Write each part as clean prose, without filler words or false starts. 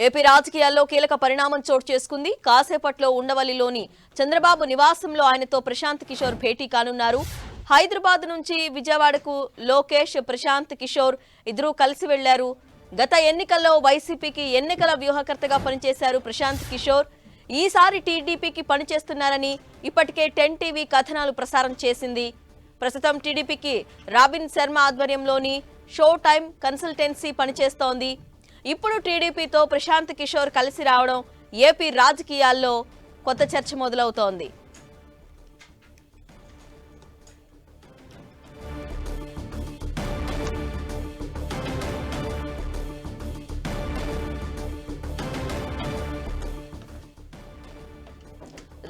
AP రాజకీయాల్లో కీలక పరిణామం చోటు చేసుకుంది. కాసేపట్లో ఉండవల్లిలోని చంద్రబాబు నివాసంలో ఆయనతో ప్రశాంత్ కిషోర్ భేటీ కానున్నారు. హైదరాబాద్ నుంచి విజయవాడకు లోకేష్, ప్రశాంత్ కిషోర్ ఇద్దరూ కలిసి వెళ్లారు. గత ఎన్నికల్లో వైసీపీకి ఎన్నికల వ్యూహకర్తగా పనిచేశారు ప్రశాంత్ కిషోర్. ఈసారి టీడీపీకి పనిచేస్తున్నారని ఇప్పటికే 10 టీవీ కథనాలు ప్రసారం చేసింది. ప్రస్తుతం టీడీపీకి రాబిన్ శర్మ ఆధ్వర్యంలోని షో టైమ్ కన్సల్టెన్సీ పనిచేస్తోంది. ఇప్పుడు టీడీపీతో ప్రశాంత్ కిషోర్ కలిసి రావడం ఏపీ రాజకీయాల్లో కొత్త చర్చ మొదలవుతోంది.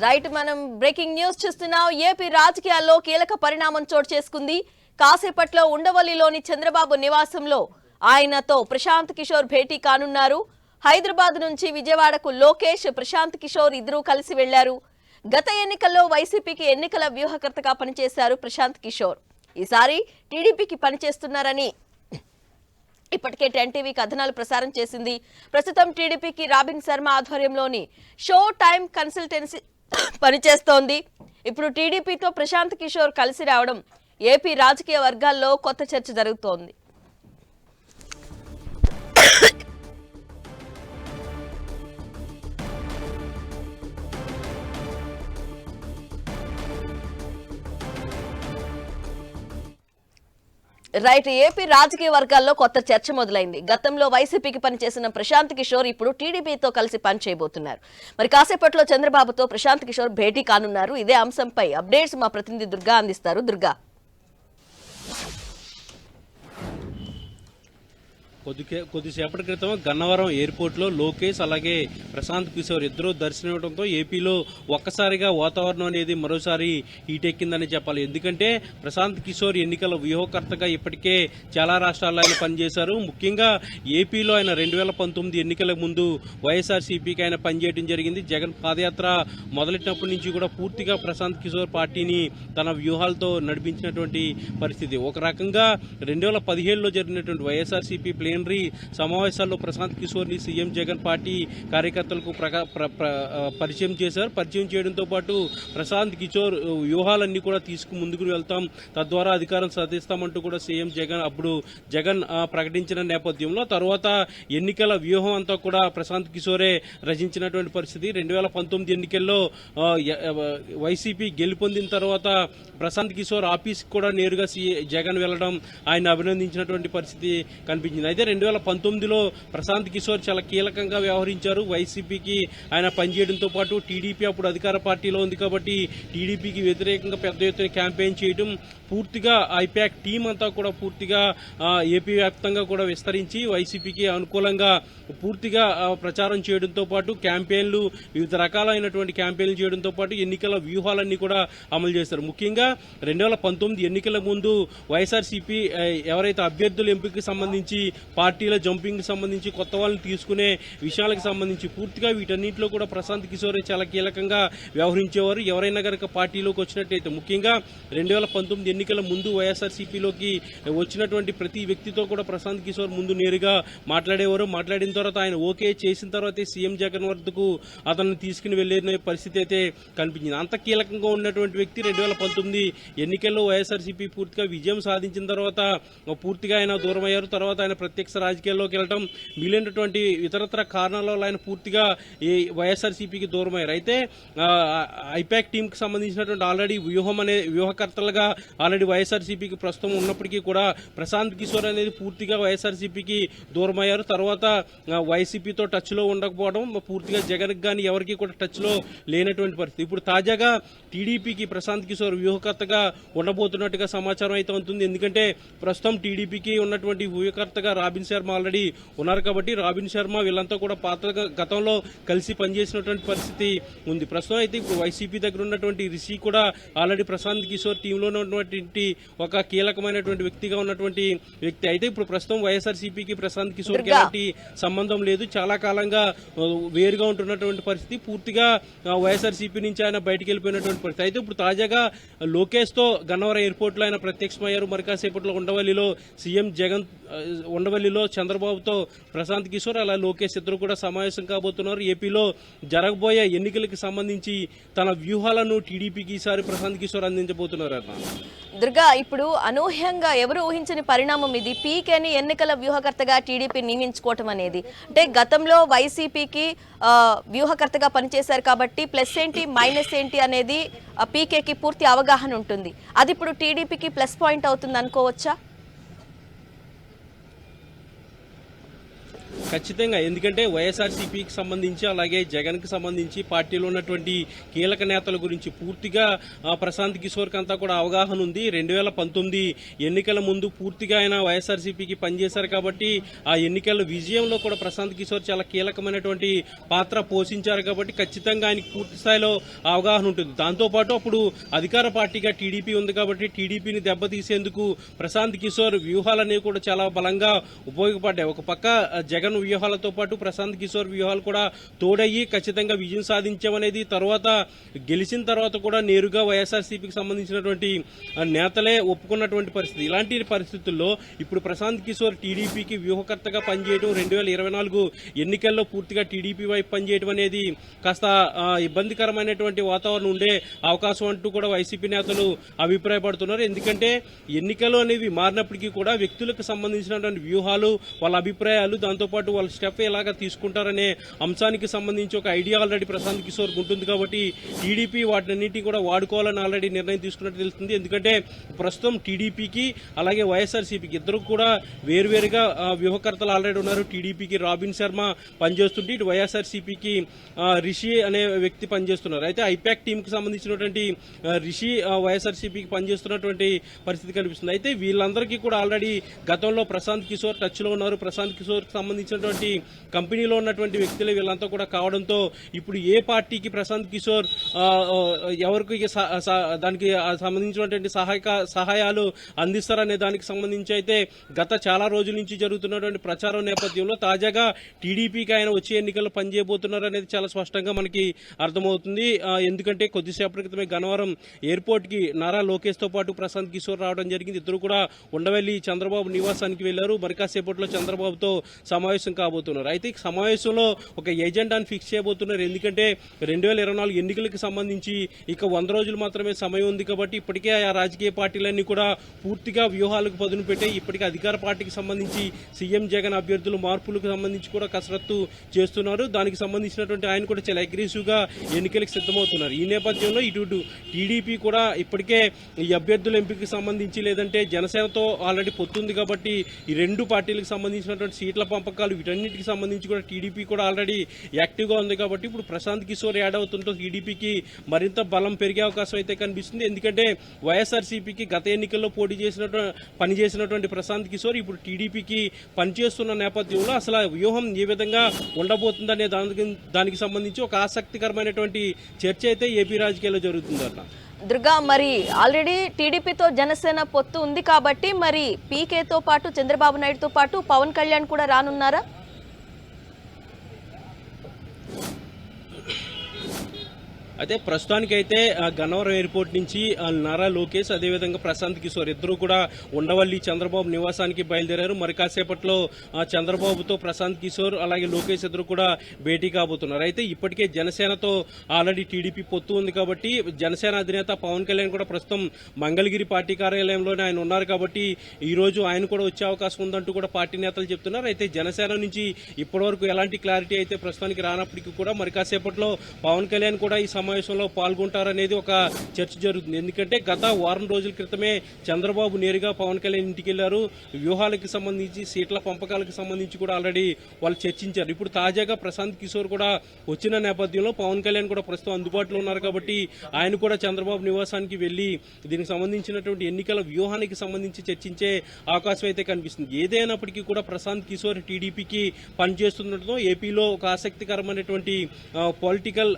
రైట్, మనం బ్రేకింగ్ న్యూస్ చూస్తున్నాం. ఏపీ రాజకీయాల్లో కీలక పరిణామం చోటు చేసుకుంది. కాసేపట్లో ఉండవల్లిలోని చంద్రబాబు నివాసంలో ఆయనతో ప్రశాంత్ కిషోర్ భేటీ కానున్నారు. హైదరాబాద్ నుంచి విజయవాడకు లోకేష్, ప్రశాంత్ కిషోర్ ఇద్దరూ కలిసి వెళ్లారు. గత ఎన్నికల్లో వైసీపీకి ఎన్నికల వ్యూహకర్తగా పనిచేశారు ప్రశాంత్ కిషోర్. ఈసారి టీడీపీకి పనిచేస్తున్నారని ఇప్పటికే 10 టీవీ కథనాలు ప్రసారం చేసింది. ప్రస్తుతం టీడీపీకి రాబిన్ శర్మ ఆధ్వర్యంలోని షో టైమ్ కన్సల్టెన్సీ పనిచేస్తోంది. ఇప్పుడు టీడీపీతో ప్రశాంత్ కిషోర్ కలిసి రావడం ఏపీ రాజకీయ వర్గాల్లో కొత్త చర్చ జరుగుతోంది. రైట్, ఏపీ రాజకీయ వర్గాల్లో కొత్త చర్చ మొదలైంది. గతంలో వైసీపీకి పనిచేసిన ప్రశాంత్ కిషోర్ ఇప్పుడు టీడీపీతో కలిసి పనిచేయబోతున్నారు. మరి కాసేపట్లో చంద్రబాబుతో ప్రశాంత్ కిషోర్ భేటీ కానున్నారు. ఇదే అంశంపై అప్డేట్స్ మా ప్రతినిధి దుర్గా అందిస్తారు. దుర్గా, కొద్దిసేపటి క్రితం గన్నవరం ఎయిర్పోర్ట్లో లోకేష్ అలాగే ప్రశాంత్ కిషోర్ ఇద్దరు దర్శనమివ్వడంతో ఏపీలో ఒక్కసారిగా వాతావరణం అనేది మరోసారి హీటెక్కిందని చెప్పాలి. ఎందుకంటే ప్రశాంత్ కిషోర్ ఎన్నికల వ్యూహకర్తగా ఇప్పటికే చాలా రాష్ట్రాల్లో ఆయన పనిచేశారు. ముఖ్యంగా ఏపీలో ఆయన 2019 ఎన్నికల ముందు వైఎస్ఆర్సీపీకి ఆయన పనిచేయడం జరిగింది. జగన్ పాదయాత్ర మొదలెట్టినప్పటి నుంచి కూడా పూర్తిగా ప్రశాంత్ కిషోర్ పార్టీని తన వ్యూహాలతో నడిపించినటువంటి పరిస్థితి. ఒక రకంగా 2017లో జరిగినటువంటి వైఎస్ఆర్సీపీ ప్లేనరీ సమావేశాల్లో ప్రశాంత్ కిషోర్ ని సీఎం జగన్ పార్టీ కార్యకర్తలకు పరిచయం చేశారు. పరిచయం చేయడంతో పాటు ప్రశాంత్ కిషోర్ వ్యూహాలన్నీ కూడా ముందుకు వెళ్తాం, తద్వారా అధికారం సాధిస్తామంటూ కూడా సీఎం జగన్ అప్పుడు ప్రకటించిన నేపథ్యంలో తర్వాత ఎన్నికల వ్యూహం అంతా కూడా ప్రశాంత్ కిషోరే రచించినటువంటి పరిస్థితి. 2019 ఎన్నికల్లో వైసీపీ గెలుపొందిన తర్వాత ప్రశాంత్ కిషోర్ ఆఫీస్ కూడా నేరుగా జగన్ వెళ్లడం, ఆయన అభినందించినటువంటి పరిస్థితి కనిపించింది. అయితే 2019లో ప్రశాంత్ కిషోర్ చాలా కీలకంగా వ్యవహరించారు. వైసీపీకి ఆయన పనిచేయడంతో పాటు టీడీపీ అప్పుడు అధికార పార్టీలో ఉంది కాబట్టి టీడీపీకి వ్యతిరేకంగా పెద్ద ఎత్తున క్యాంపెయిన్ చేయడం, పూర్తిగా ఐపాక్ టీం అంతా కూడా పూర్తిగా ఏపీ వ్యాప్తంగా కూడా విస్తరించి వైసీపీకి అనుకూలంగా పూర్తిగా ప్రచారం చేయడంతో పాటు క్యాంపెయిన్లు, వివిధ రకాలైనటువంటి క్యాంపెయిన్లు చేయడంతో పాటు ఎన్నికల వ్యూహాలన్నీ కూడా అమలు చేశారు. ముఖ్యంగా 2019 ఎన్నికల ముందు వైఎస్ఆర్సీపీ ఎవరైతే అభ్యర్థుల ఎంపికకి సంబంధించి, పార్టీల జంపింగ్ సంబంధించి, కొత్త వాళ్ళని తీసుకునే విషయాలకు సంబంధించి పూర్తిగా వీటన్నింటిలో కూడా ప్రశాంత్ కిషోర్ చాలా కీలకంగా వ్యవహరించేవారు. ఎవరైనా కనుక పార్టీలోకి వచ్చినట్టయితే, ముఖ్యంగా 2019 ఎన్నికల ముందు వైఎస్ఆర్సీపీలోకి వచ్చినటువంటి ప్రతి వ్యక్తితో కూడా ప్రశాంత్ కిషోర్ ముందు నేరుగా మాట్లాడేవారు. మాట్లాడిన తర్వాత ఆయన ఓకే చేసిన తర్వాత సీఎం జగన్ వద్దకు అతన్ని తీసుకుని వెళ్లే పరిస్థితి అయితే కనిపించింది. అంత కీలకంగా ఉన్నటువంటి వ్యక్తి 2019 ఎన్నికల్లో వైఎస్ఆర్సీపీ పూర్తిగా విజయం సాధించిన తర్వాత పూర్తిగా ఆయన దూరం అయ్యారు. తర్వాత ఆయన ప్రత్యక్ష రాజకీయాల్లోకి వెళ్ళడం, మిగిలినటువంటి ఇతరత్ర కారణాల వల్ల ఆయన పూర్తిగా ఈ వైఎస్ఆర్సీపీకి దూరం అయ్యారు. అయితే ఐపాక్ టీమ్ కి సంబంధించినటువంటి ఆల్రెడీ వ్యూహకర్తలుగా ఆల్రెడీ వైఎస్ఆర్సీపీకి ప్రస్తుతం ఉన్నప్పటికీ కూడా ప్రశాంత్ కిషోర్ అనేది పూర్తిగా వైఎస్ఆర్సీపీకి దూరం అయ్యారు. తర్వాత వైసీపీతో టచ్ లో ఉండకపోవడం, పూర్తిగా జగన్ గాని ఎవరికి కూడా టచ్ లో లేనటువంటి పరిస్థితి. ఇప్పుడు తాజాగా టీడీపీకి ప్రశాంత్ కిషోర్ వ్యూహకర్తగా ఉండబోతున్నట్టుగా సమాచారం అయితే ఉంటుంది. ఎందుకంటే ప్రస్తుతం టీడీపీకి ఉన్నటువంటి వ్యూహకర్తగా రాబిన్ శర్మ ఆల్రెడీ ఉన్నారు కాబట్టి రాబిన్ శర్మ వీళ్ళంతా కూడా గతంలో కలిసి పనిచేసినటువంటి పరిస్థితి ఉంది. ప్రస్తుతం అయితే ఇప్పుడు వైసీపీ దగ్గర ఉన్నటువంటి రిషి కూడా ఆల్రెడీ ప్రశాంత్ కిషోర్ టీంలో ఉన్నటువంటి ఒక కీలకమైనటువంటి వ్యక్తిగా ఉన్నటువంటి వ్యక్తి. అయితే ఇప్పుడు ప్రస్తుతం వైఎస్ఆర్సీపీకి ప్రశాంత్ కిషోర్ కి ఎలాంటి సంబంధం లేదు. చాలా కాలంగా వేరుగా ఉంటున్నటువంటి పరిస్థితి. పూర్తిగా వైఎస్ఆర్సీపీ నుంచి ఆయన బయటికి వెళ్ళిపోయినటువంటి పరిస్థితి. అయితే ఇప్పుడు తాజాగా లోకేష్ తో గన్నవరం ఎయిర్పోర్ట్ లో ఆయన ప్రత్యక్షమయ్యారు. మరి కాసేపట్లో ఉండవల్లిలో సీఎం జగన్ ఉండవల్లిలో చంద్రబాబుతో ప్రశాంత్ కిషోర్ అలా లోకేష్ ఇద్దరు కూడా సమావేశం కాబోతున్నారు. ఏపీలో జరగబోయే ఎన్నికలకు సంబంధించి తన వ్యూహాలను టీడీపీకి ఈసారి ప్రశాంత్ కిషోర్ అందించబోతున్నారు అన్న. దుర్గా, ఇప్పుడు అనూహ్యంగా ఎవరు ఊహించని పరిణామం ఇది. పీకేని ఎన్నికల వ్యూహకర్తగా టీడీపీ నియమించుకోవటం అనేది. అంటే గతంలో వైసీపీకి వ్యూహకర్తగా పనిచేశారు కాబట్టి ప్లస్ ఏంటి మైనస్ ఏంటి అనేది పీకేకి పూర్తి అవగాహన ఉంటుంది. అది ఇప్పుడు టీడీపీకి ప్లస్ పాయింట్ అవుతుంది అనుకోవచ్చా? ఖచ్చితంగా. ఎందుకంటే వైఎస్ఆర్సీపీకి సంబంధించి అలాగే జగన్కి సంబంధించి పార్టీలో ఉన్నటువంటి కీలక నేతల గురించి పూర్తిగా ప్రశాంత్ కిషోర్కి అంతా కూడా అవగాహన ఉంది. 2019 ఎన్నికల ముందు పూర్తిగా ఆయన వైఎస్ఆర్సీపీకి పనిచేశారు కాబట్టి ఆ ఎన్నికల విజయంలో కూడా ప్రశాంత్ కిషోర్ చాలా కీలకమైనటువంటి పాత్ర పోషించారు కాబట్టి ఖచ్చితంగా ఆయనకి పూర్తి స్థాయిలో అవగాహన ఉంటుంది. దాంతోపాటు అప్పుడు అధికార పార్టీగా టీడీపీ ఉంది కాబట్టి టీడీపీని దెబ్బతీసేందుకు ప్రశాంత్ కిషోర్ వ్యూహాలనేవి కూడా చాలా బలంగా ఉపయోగపడ్డాయి. ఒక పక్క జగన్ వ్యూహాలతో పాటు ప్రశాంత్ కిషోర్ వ్యూహాలు కూడా తోడయ్యి ఖచ్చితంగా విజయం సాధించామనేది తర్వాత గెలిచిన తర్వాత కూడా నేరుగా వైఎస్ఆర్సీపీకి సంబంధించినటువంటి నేతలే ఒప్పుకున్నటువంటి పరిస్థితి. ఇలాంటి పరిస్థితుల్లో ఇప్పుడు ప్రశాంత్ కిషోర్ టీడీపీకి వ్యూహకర్తగా పనిచేయడం 2024 ఎన్నికల్లో పూర్తిగా టీడీపీ వైపు పనిచేయడం అనేది కాస్త ఇబ్బందికరమైనటువంటి వాతావరణం ఉండే అవకాశం అంటూ కూడా వైసీపీ నేతలు అభిప్రాయపడుతున్నారు. ఎందుకంటే ఎన్నికలు అనేవి మారినప్పటికీ కూడా వ్యక్తులకు సంబంధించినటువంటి వ్యూహాలు, వాళ్ళ అభిప్రాయాలు, దాంతోపాటు వాళ్ళ స్టెప్ ఎలాగా తీసుకుంటారనే అంశానికి సంబంధించి ఒక ఐడియా ఆల్రెడీ ప్రశాంత్ కిషోర్ ఉంటుంది కాబట్టి టీడీపీ వాటినన్నింటినీ కూడా వాడుకోవాలని ఆల్రెడీ నిర్ణయం తీసుకున్నట్టు తెలుస్తుంది. ఎందుకంటే ప్రస్తుతం టీడీపీకి అలాగే వైఎస్ఆర్సీపీకి ఇద్దరు కూడా వేరువేరుగా వ్యూహకర్తలు ఆల్రెడీ ఉన్నారు. టీడీపీకి రాబిన్ శర్మ పనిచేస్తుంటే ఇటు వైఎస్ఆర్సీపీకి రిషి అనే వ్యక్తి పనిచేస్తున్నారు. అయితే ఐపాక్ టీంకి సంబంధించినటువంటి రిషి వైఎస్ఆర్సీపీకి పనిచేస్తున్నటువంటి పరిస్థితి కనిపిస్తుంది. అయితే వీళ్ళందరికీ కూడా ఆల్రెడీ గతంలో ప్రశాంత్ కిషోర్ టచ్ లో ఉన్నారు. ప్రశాంత్ కిషోర్ సంబంధించినటువంటి కంపెనీలో ఉన్నటువంటి వ్యక్తులు వీళ్ళంతా కూడా కావడంతో ఇప్పుడు ఏ పార్టీకి ప్రశాంత్ కిషోర్ ఎవరికి దానికి సంబంధించినటువంటి సహాయాలు అందిస్తారనే దానికి సంబంధించి అయితే గత చాలా రోజుల నుంచి జరుగుతున్నటువంటి ప్రచారం నేపథ్యంలో తాజాగా టీడీపీకి ఆయన వచ్చే ఎన్నికల్లో పనిచేయబోతున్నారు అనేది చాలా స్పష్టంగా మనకి అర్థమవుతుంది. ఎందుకంటే కొద్దిసేపటి క్రితమే గన్నవరం ఎయిర్పోర్ట్ కి నారా లోకేష్ తో పాటు ప్రశాంత్ కిషోర్ రావడం జరిగింది. ఇద్దరు కూడా ఉండవల్లి చంద్రబాబు నివాసానికి వెళ్లారు. మరికాసేపట్లో చంద్రబాబుతో సమావేశం కాబోతున్నారు. అయితే ఈ సమావేశంలో ఒక ఎజెండాను ఫిక్స్ చేయబోతున్నారు. ఎందుకంటే 2024 ఎన్నికలకు సంబంధించి ఇక 100 రోజులు మాత్రమే సమయం ఉంది కాబట్టి ఇప్పటికే ఆ రాజకీయ పార్టీలన్నీ కూడా పూర్తిగా వ్యూహాలకు పదును పెట్టాయి. ఇప్పటికే అధికార పార్టీకి సంబంధించి సీఎం జగన్ అభ్యర్థులు మార్పులకు సంబంధించి కూడా కసరత్తు చేస్తున్నారు. దానికి సంబంధించినటువంటి ఆయన కూడా చాలా అగ్రెసివ్ గా ఎన్నికలకు సిద్ధమవుతున్నారు. ఈ నేపథ్యంలో ఇటు టీడీపీ కూడా ఇప్పటికే ఈ అభ్యర్థుల ఎంపికకి సంబంధించి లేదంటే జనసేనతో ఆల్రెడీ పొత్తుంది కాబట్టి ఈ రెండు పార్టీలకు సంబంధించినటువంటి సీట్ల పంపకాలు వీటన్నిటికి సంబంధించి కూడా టీడీపీ కూడా ఆల్రెడీ యాక్టివ్ గా ఉంది కాబట్టి ఇప్పుడు ప్రశాంత్ కిషోర్ యాడ్ అవుతుంటో టీడీపీకి మరింత బలం పెరిగే అవకాశం అయితే కనిపిస్తుంది. ఎందుకంటే వైఎస్ఆర్సీపీకి గత ఎన్నికల్లో పనిచేసినటువంటి ప్రశాంత్ కిషోర్ ఇప్పుడు టీడీపీకి పనిచేస్తున్న నేపథ్యంలో అసలు వ్యూహం ఏ విధంగా ఉండబోతుందనే దానికి సంబంధించి ఒక ఆసక్తికరమైనటువంటి చర్చ అయితే ఏపీ రాజకీయాల్లో జరుగుతుందన్న. దుర్గా, మరి ఆల్రెడీ టీడీపీతో జనసేన పొత్తు ఉంది కాబట్టి మరి పీకేతో పాటు చంద్రబాబు నాయుడుతో పాటు పవన్ కళ్యాణ్ కూడా రానున్నారా? అయితే ప్రస్తుతానికైతే గన్నవరం ఎయిర్పోర్ట్ నుంచి నారా లోకేష్ అదేవిధంగా ప్రశాంత్ కిషోర్ ఇద్దరు కూడా ఉండవల్లి చంద్రబాబు నివాసానికి బయలుదేరారు. మరి కాసేపట్లో చంద్రబాబుతో ప్రశాంత్ కిషోర్ అలాగే లోకేష్ ఇద్దరు కూడా భేటీ కాబోతున్నారు. అయితే ఇప్పటికే జనసేనతో ఆల్రెడీ టీడీపీ పొత్తు ఉంది కాబట్టి జనసేన అధినేత పవన్ కళ్యాణ్ కూడా ప్రస్తుతం మంగళగిరి పార్టీ కార్యాలయంలోనే ఆయన ఉన్నారు కాబట్టి ఈ రోజు ఆయన కూడా వచ్చే అవకాశం ఉందంటూ కూడా పార్టీ నేతలు చెప్తున్నారు. అయితే జనసేన నుంచి ఇప్పటివరకు ఎలాంటి క్లారిటీ అయితే ప్రస్తుతానికి రానప్పటికీ కూడా మరి కాసేపట్లో పవన్ కళ్యాణ్ కూడా ఈ సమావేశంలో పాల్గొంటారనేది ఒక చర్చ జరుగుతుంది. ఎందుకంటే గత వారం రోజుల క్రితమే చంద్రబాబు నేరుగా పవన్ కళ్యాణ్ ఇంటికి వెళ్లారు. వ్యూహాలకు సంబంధించి సీట్ల పంపకాలకు సంబంధించి కూడా ఆల్రెడీ వాళ్ళు చర్చించారు. ఇప్పుడు తాజాగా ప్రశాంత్ కిషోర్ కూడా వచ్చిన నేపథ్యంలో పవన్ కళ్యాణ్ కూడా ప్రస్తుతం అందుబాటులో ఉన్నారు కాబట్టి ఆయన కూడా చంద్రబాబు నివాసానికి వెళ్లి దీనికి సంబంధించినటువంటి ఎన్నికల వ్యూహానికి సంబంధించి చర్చించే అవకాశం అయితే కనిపిస్తుంది. ఏదైనప్పటికీ కూడా ప్రశాంత్ కిషోర్ టీడీపీకి పనిచేస్తుండటంతో ఏపీలో ఒక ఆసక్తికరమైనటువంటి పొలిటికల్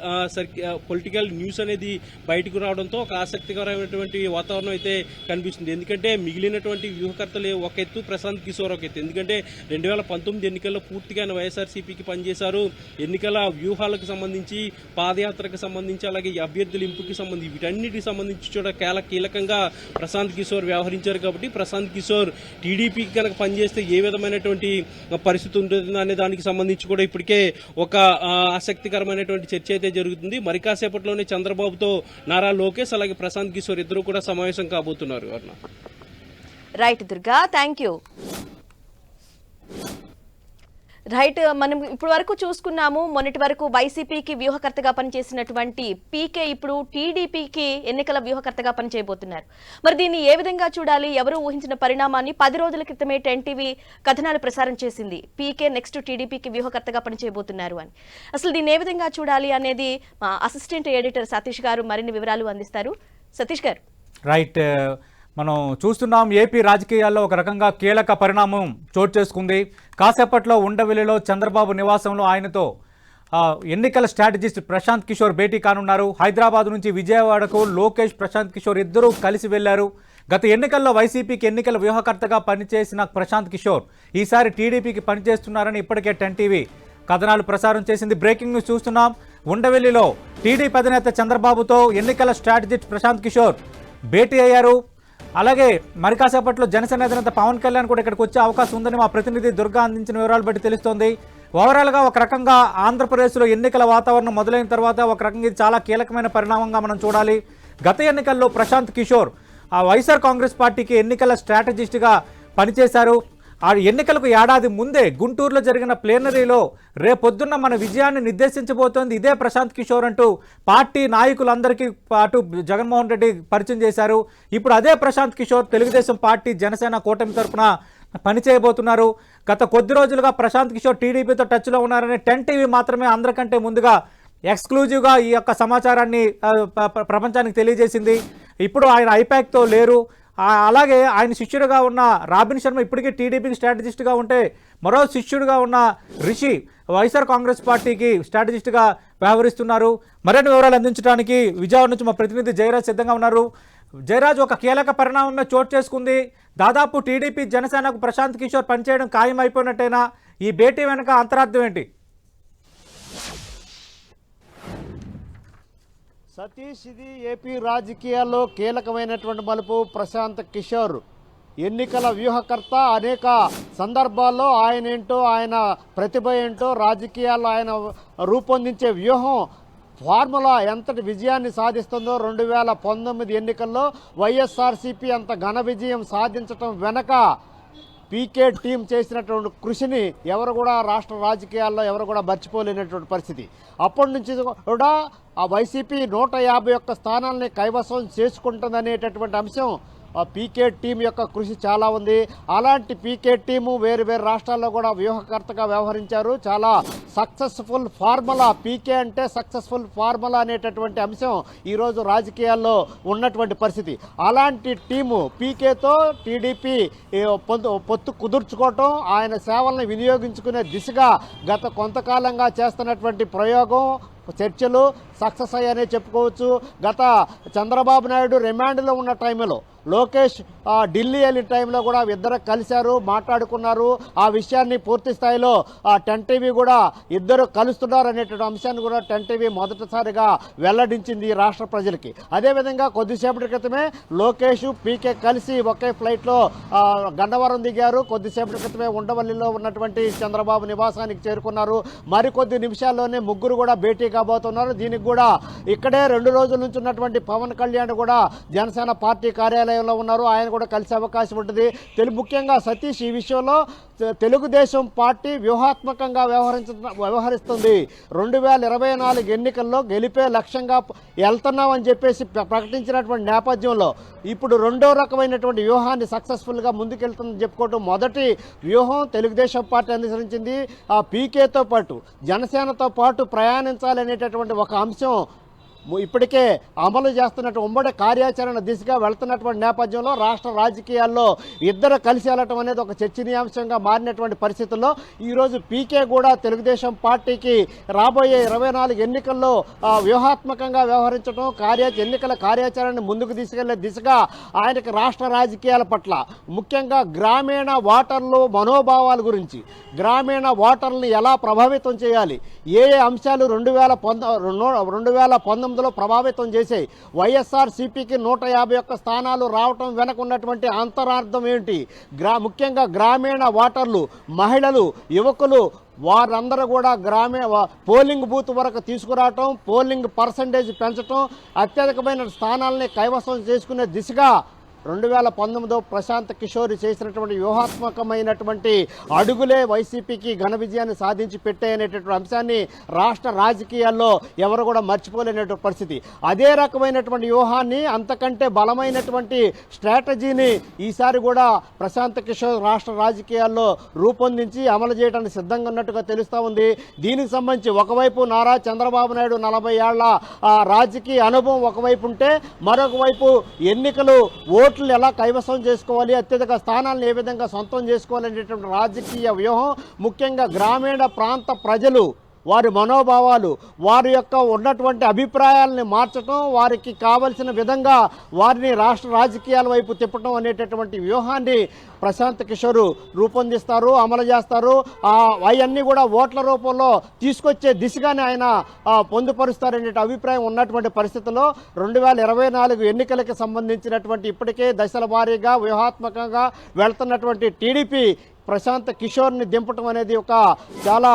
పొలిటికల్ న్యూస్ అనేది బయటకు రావడంతో ఒక ఆసక్తికరమైనటువంటి వాతావరణం అయితే కనిపిస్తుంది. ఎందుకంటే మిగిలినటువంటి వ్యూహకర్తలు ఒక ఎత్తు, ప్రశాంత్ కిషోర్ ఒక ఎత్తు. ఎందుకంటే 2019 ఎన్నికల్లో పూర్తిగా వైఎస్ఆర్సీపీకి పనిచేశారు. ఎన్నికల వ్యూహాలకు సంబంధించి, పాదయాత్రకు సంబంధించి, అలాగే అభ్యర్థుల ఇంపుకి సంబంధించి వీటన్నిటికి సంబంధించి కూడా కీలకంగా ప్రశాంత్ కిషోర్ వ్యవహరించారు. కాబట్టి ప్రశాంత్ కిషోర్ టీడీపీకి కనుక పనిచేస్తే ఏ విధమైనటువంటి పరిస్థితి ఉంటుంది అనే దానికి సంబంధించి కూడా ఇప్పటికే ఒక ఆసక్తికరమైనటువంటి చర్చ అయితే జరుగుతుంది. మరి కాసేపట్లోనే చంద్రబాబుతో నారా లోకేష్ అలాగే ప్రశాంత్ కిషోర్ ఇద్దరు కూడా సమావేశం కాబోతున్నారు. Right Durga, thank you. Right, మనం ఇప్పటి వరకు చూసుకున్నాము. మొన్నటి వరకు వైసీపీకి వ్యూహకర్తగా పనిచేసినటువంటి పీకే ఇప్పుడు టీడీపీకి ఎన్నికల వ్యూహకర్తగా పనిచేయబోతున్నారు. మరి దీన్ని ఏ విధంగా చూడాలి? ఎవరు ఊహించిన పరిణామాన్ని 10 రోజుల క్రితమే 10 టీవీ కథనాలు ప్రసారం చేసింది. పీకే నెక్స్ట్ టీడీపీకి వ్యూహకర్తగా పనిచేయబోతున్నారు అని. అసలు దీన్ని ఏ విధంగా చూడాలి అనేది మా అసిస్టెంట్ ఎడిటర్ సతీష్ గారు మరిన్ని వివరాలు అందిస్తారు. సతీష్ గారు. రైట్, మనం చూస్తున్నాం ఏపీ రాజకీయాల్లో ఒక రకంగా కీలక పరిణామం చోటు చేసుకుంది. కాసేపట్లో ఉండవెల్లిలో చంద్రబాబు నివాసంలో ఆయనతో ఎన్నికల స్ట్రాటజిస్ట్ ప్రశాంత్ కిషోర్ భేటీ కానున్నారు. హైదరాబాద్ నుంచి విజయవాడకు లోకేష్, ప్రశాంత్ కిషోర్ ఇద్దరూ కలిసి వెళ్లారు. గత ఎన్నికల్లో వైసీపీకి ఎన్నికల వ్యూహకర్తగా పనిచేసిన ప్రశాంత్ కిషోర్ ఈసారి టీడీపీకి పనిచేస్తున్నారని ఇప్పటికే 10 టీవీ కథనాలు ప్రసారం చేసింది. బ్రేకింగ్ న్యూస్ చూస్తున్నాం. ఉండవెల్లిలో టీడీపీ అధినేత చంద్రబాబుతో ఎన్నికల స్ట్రాటజిస్ట్ ప్రశాంత్ కిషోర్ భేటీ అయ్యారు. అలాగే మరి కాసేపట్లో జనసేన అధినేత పవన్ కళ్యాణ్ కూడా ఇక్కడికి వచ్చే అవకాశం ఉందని మా ప్రతినిధి దుర్గా అందించిన వివరాలు బట్టి తెలుస్తోంది. ఓవరాల్గా ఒక రకంగా ఆంధ్రప్రదేశ్లో ఎన్నికల వాతావరణం మొదలైన తర్వాత ఒక రకంగా ఇది చాలా కీలకమైన పరిణామంగా మనం చూడాలి. గత ఎన్నికల్లో ప్రశాంత్ కిషోర్ వైఎస్ఆర్ కాంగ్రెస్ పార్టీకి ఎన్నికల స్ట్రాటజిస్ట్గా పనిచేశారు. ఆ ఎన్నికలకు ఏడాది ముందే గుంటూరులో జరిగిన ప్లేనరీలో రేపొద్దున్న మన విజయాన్ని నిర్దేశించబోతోంది ఇదే ప్రశాంత్ కిషోర్ అంటూ పార్టీ నాయకులందరికీ పాటు జగన్మోహన్ రెడ్డి పరిచయం చేశారు. ఇప్పుడు అదే ప్రశాంత్ కిషోర్ తెలుగుదేశం పార్టీ, జనసేన కూటమి తరఫున పనిచేయబోతున్నారు. గత కొద్ది రోజులుగా ప్రశాంత్ కిషోర్ టీడీపీతో టచ్లో ఉన్నారని 10 టీవీ మాత్రమే అందరికంటే ముందుగా ఎక్స్క్లూజివ్గా ఈ యొక్క సమాచారాన్ని ప్రపంచానికి తెలియజేసింది. ఇప్పుడు ఆయన ఐపాక్తో లేరు. అలాగే ఆయన శిష్యుడిగా ఉన్న రాబిన్ శర్మ ఇప్పటికీ టీడీపీకి స్ట్రాటజిస్ట్గా ఉంటే, మరో శిష్యుడిగా ఉన్న రిషి వైఎస్ఆర్ కాంగ్రెస్ పార్టీకి స్ట్రాటజిస్ట్గా వ్యవహరిస్తున్నారు. మరిన్ని వివరాలు అందించడానికి విజయవాడ నుంచి మా ప్రతినిధి జయరాజ్ సిద్ధంగా ఉన్నారు. జయరాజ్, ఒక కీలక పరిణామమే చోటు చేసుకుంది. దాదాపు టీడీపీ, జనసేనకు ప్రశాంత్ కిషోర్ పనిచేయడం ఖాయం అయిపోయినట్టేనా? ఈ భేటీ వెనుక అంతరార్థం ఏంటి? సతీష్, ఇది ఏపీ రాజకీయాల్లో కీలకమైనటువంటి మలుపు. ప్రశాంత్ కిషోర్ ఎన్నికల వ్యూహకర్త. అనేక సందర్భాల్లో ఆయన ఏంటో, ఆయన ప్రతిభ ఏంటో, రాజకీయాల్లో ఆయన రూపొందించే వ్యూహం ఫార్ములా ఎంతటి విజయాన్ని సాధిస్తుందో 2019 ఎన్నికల్లో వైఎస్ఆర్సీపీ అంత ఘన విజయం సాధించటం వెనక పీకే టీం చేసినటువంటి కృషిని ఎవరు కూడా రాష్ట్ర రాజకీయాల్లో ఎవరు కూడా మర్చిపోలేనటువంటి పరిస్థితి. అప్పటి నుంచి కూడా ఆ వైసీపీ 151 స్థానాలని కైవసం చేసుకుంటుందనేటటువంటి అంశం పీకే టీం యొక్క కృషి చాలా ఉంది. అలాంటి పీకే టీము వేరు వేరు రాష్ట్రాల్లో కూడా వ్యూహకర్తగా వ్యవహరించారు. చాలా సక్సెస్ఫుల్ ఫార్ములా, పీకే అంటే సక్సెస్ఫుల్ ఫార్ములా అనేటటువంటి అంశం ఈరోజు రాజకీయాల్లో ఉన్నటువంటి పరిస్థితి. అలాంటి టీము పీకేతో టీడీపీ పొత్తు కుదుర్చుకోవటం, ఆయన సేవలను వినియోగించుకునే దిశగా గత కొంతకాలంగా చేస్తున్నటువంటి ప్రయోగం, చర్చలు సక్సెస్ అయ్యానే చెప్పుకోవచ్చు. గత చంద్రబాబు నాయుడు రిమాండ్లో ఉన్న టైంలో లోకేష్ ఢిల్లీ వెళ్ళిన టైంలో కూడా ఇద్దరు కలిశారు, మాట్లాడుకున్నారు. ఆ విషయాన్ని పూర్తి స్థాయిలో 10 టీవీ కూడా ఇద్దరు కలుస్తున్నారు అనేటువంటి అంశాన్ని కూడా 10 టీవీ మొదటిసారిగా వెల్లడించింది రాష్ట్ర ప్రజలకి. అదేవిధంగా కొద్దిసేపటి క్రితమే లోకేష్, పీకే కలిసి ఒకే ఫ్లైట్లో గన్నవరం దిగారు. కొద్దిసేపటి క్రితమే ఉండవల్లిలో ఉన్నటువంటి చంద్రబాబు నివాసానికి చేరుకున్నారు. మరికొద్ది నిమిషాల్లోనే ముగ్గురు కూడా భేటీ కాబోతున్నారు. దీనికి కూడా ఇక్కడే 2 రోజుల నుంచి ఉన్నటువంటి పవన్ కళ్యాణ్ కూడా జనసేన పార్టీ కార్యాలయంలో ఉన్నారు. ఆయన కూడా కలిసే అవకాశం ఉంటుంది. ముఖ్యంగా సతీష్, ఈ విషయంలో తెలుగుదేశం పార్టీ వ్యూహాత్మకంగా వ్యవహరిస్తుంది. 2024 ఎన్నికల్లో గెలిపే లక్ష్యంగా వెళ్తున్నామని చెప్పేసి ప్రకటించినటువంటి నేపథ్యంలో ఇప్పుడు రెండో రకమైనటువంటి వ్యూహాన్ని సక్సెస్ఫుల్గా ముందుకెళ్తుందని చెప్పుకోవటం. మొదటి వ్యూహం తెలుగుదేశం పార్టీ అనుసరించింది. ఆ పీకేతో పాటు జనసేనతో పాటు ప్రయాణించాలనేటటువంటి ఒక అంశం ఇప్పటికే అమలు చేస్తున్నట్టు ఉమ్మడి కార్యాచరణ దిశగా వెళ్తున్నటువంటి నేపథ్యంలో రాష్ట్ర రాజకీయాల్లో ఇద్దరు కలిసి వెళ్ళటం అనేది ఒక చర్చనీయాంశంగా మారినటువంటి పరిస్థితుల్లో ఈరోజు పీకే కూడా తెలుగుదేశం పార్టీకి రాబోయే 24 ఎన్నికల్లో వ్యూహాత్మకంగా వ్యవహరించడం ఎన్నికల కార్యాచరణని ముందుకు తీసుకెళ్లే దిశగా ఆయనకి రాష్ట్ర రాజకీయాల పట్ల ముఖ్యంగా గ్రామీణ ఓటర్లు మనోభావాల గురించి గ్రామీణ ఓటర్లను ఎలా ప్రభావితం చేయాలి, ఏ అంశాలు 2019లో ప్రభావితం చేశాయి, వైఎస్ఆర్సీపీకి 151 స్థానాలు రావటం వెనక ఉన్నటువంటి అంతరార్థం ఏంటి, ముఖ్యంగా గ్రామీణ ఓటర్లు, మహిళలు, యువకులు వారందరూ కూడా పోలింగ్ బూత్ వరకు తీసుకురావటం, పోలింగ్ పర్సంటేజ్ పెంచటం, అత్యధికమైన స్థానాలని కైవసం చేసుకునే దిశగా 2019 ప్రశాంత్ కిషోర్ చేసినటువంటి వ్యూహాత్మకమైనటువంటి అడుగులే వైసీపీకి ఘన విజయాన్ని సాధించి పెట్టాయనేటటువంటి అంశాన్ని రాష్ట్ర రాజకీయాల్లో ఎవరు కూడా మర్చిపోలేనటువంటి పరిస్థితి. అదే రకమైనటువంటి వ్యూహాన్ని, అంతకంటే బలమైనటువంటి స్ట్రాటజీని ఈసారి కూడా ప్రశాంత్ కిషోర్ రాష్ట్ర రాజకీయాల్లో రూపొందించి అమలు చేయడానికి సిద్ధంగా ఉన్నట్టుగా తెలుస్తూ ఉంది. దీనికి సంబంధించి ఒకవైపు నారా చంద్రబాబు నాయుడు 40 ఏళ్ల రాజకీయ అనుభవం ఒకవైపు ఉంటే, మరొక వైపు ఎన్నికలు ఓట్లు ఎలా కైవసం చేసుకోవాలి, అత్యధిక స్థానాలను ఏ విధంగా సొంతం చేసుకోవాలనేటువంటి రాజకీయ వ్యూహం, ముఖ్యంగా గ్రామీణ ప్రాంత ప్రజలు వారి మనోభావాలు, వారి యొక్క ఉన్నటువంటి అభిప్రాయాలని మార్చడం, వారికి కావలసిన విధంగా వారిని రాష్ట్ర రాజకీయాల వైపు తిప్పడం అనేటటువంటి వ్యూహాన్ని ప్రశాంత్ కిషోర్ రూపొందిస్తారు, అమలు చేస్తారు. అవన్నీ కూడా ఓట్ల రూపంలో తీసుకొచ్చే దిశగానే ఆయన పొందుపరుస్తారనే అభిప్రాయం ఉన్నటువంటి పరిస్థితుల్లో 2024 ఎన్నికలకు సంబంధించినటువంటి ఇప్పటికే దశల వారీగా వ్యూహాత్మకంగా వెళ్తున్నటువంటి టీడీపీ ప్రశాంత్ కిషోర్ని దింపటం అనేది ఒక చాలా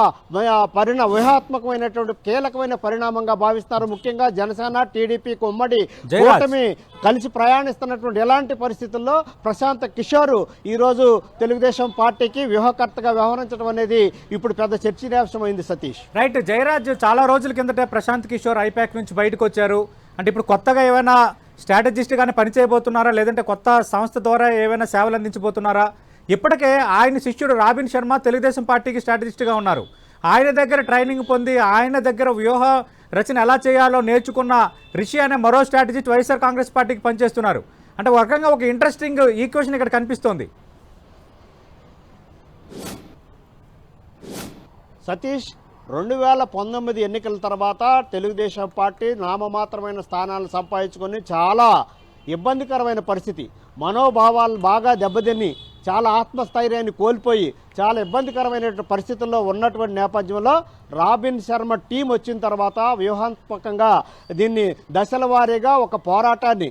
వ్యూహాత్మకమైనటువంటి కీలకమైన పరిణామంగా భావిస్తారు. ముఖ్యంగా జనసేన, టీడీపీకి ఉమ్మడి కూటమి కలిసి ప్రయాణిస్తున్నటువంటి ఎలాంటి పరిస్థితుల్లో ప్రశాంత్ కిషోర్ ఈరోజు తెలుగుదేశం పార్టీకి వ్యూహకర్తగా వ్యవహరించడం అనేది ఇప్పుడు పెద్ద చర్చనీయాంశమైంది. సతీష్, రైట్. జయరాజ్, చాలా రోజుల కిందటే ప్రశాంత్ కిషోర్ ఐపాక్ నుంచి బయటకు వచ్చారు. అంటే ఇప్పుడు కొత్తగా ఏమైనా స్ట్రాటజిస్ట్గానే పనిచేయబోతున్నారా, లేదంటే కొత్త సంస్థ ద్వారా ఏమైనా సేవలు అందించబోతున్నారా? ఇప్పటికే ఆయన శిష్యుడు రాబిన్ శర్మ తెలుగుదేశం పార్టీకి స్ట్రాటజిస్ట్గా ఉన్నారు. ఆయన దగ్గర ట్రైనింగ్ పొంది, ఆయన దగ్గర వ్యూహ రచన ఎలా చేయాలో నేర్చుకున్న రిషి అనే మరో స్ట్రాటజిస్ట్ వైఎస్ఆర్ కాంగ్రెస్ పార్టీకి పనిచేస్తున్నారు. అంటే ఒక రకంగా ఒక ఇంట్రెస్టింగ్ ఈక్వేషన్ ఇక్కడ కనిపిస్తోంది. సతీష్, 2019 ఎన్నికల తర్వాత తెలుగుదేశం పార్టీ నామమాత్రమైన స్థానాలు సంపాదించుకొని చాలా ఇబ్బందికరమైన పరిస్థితి, మనోభావాలు బాగా దెబ్బతిని చాలా ఆత్మస్థైర్యాన్ని కోల్పోయి చాలా ఇబ్బందికరమైన పరిస్థితుల్లో ఉన్నటువంటి నేపథ్యంలో రాబిన్ శర్మ టీం వచ్చిన తర్వాత వ్యూహాత్మకంగా దీన్ని దశల వారీగా ఒక పోరాటాన్ని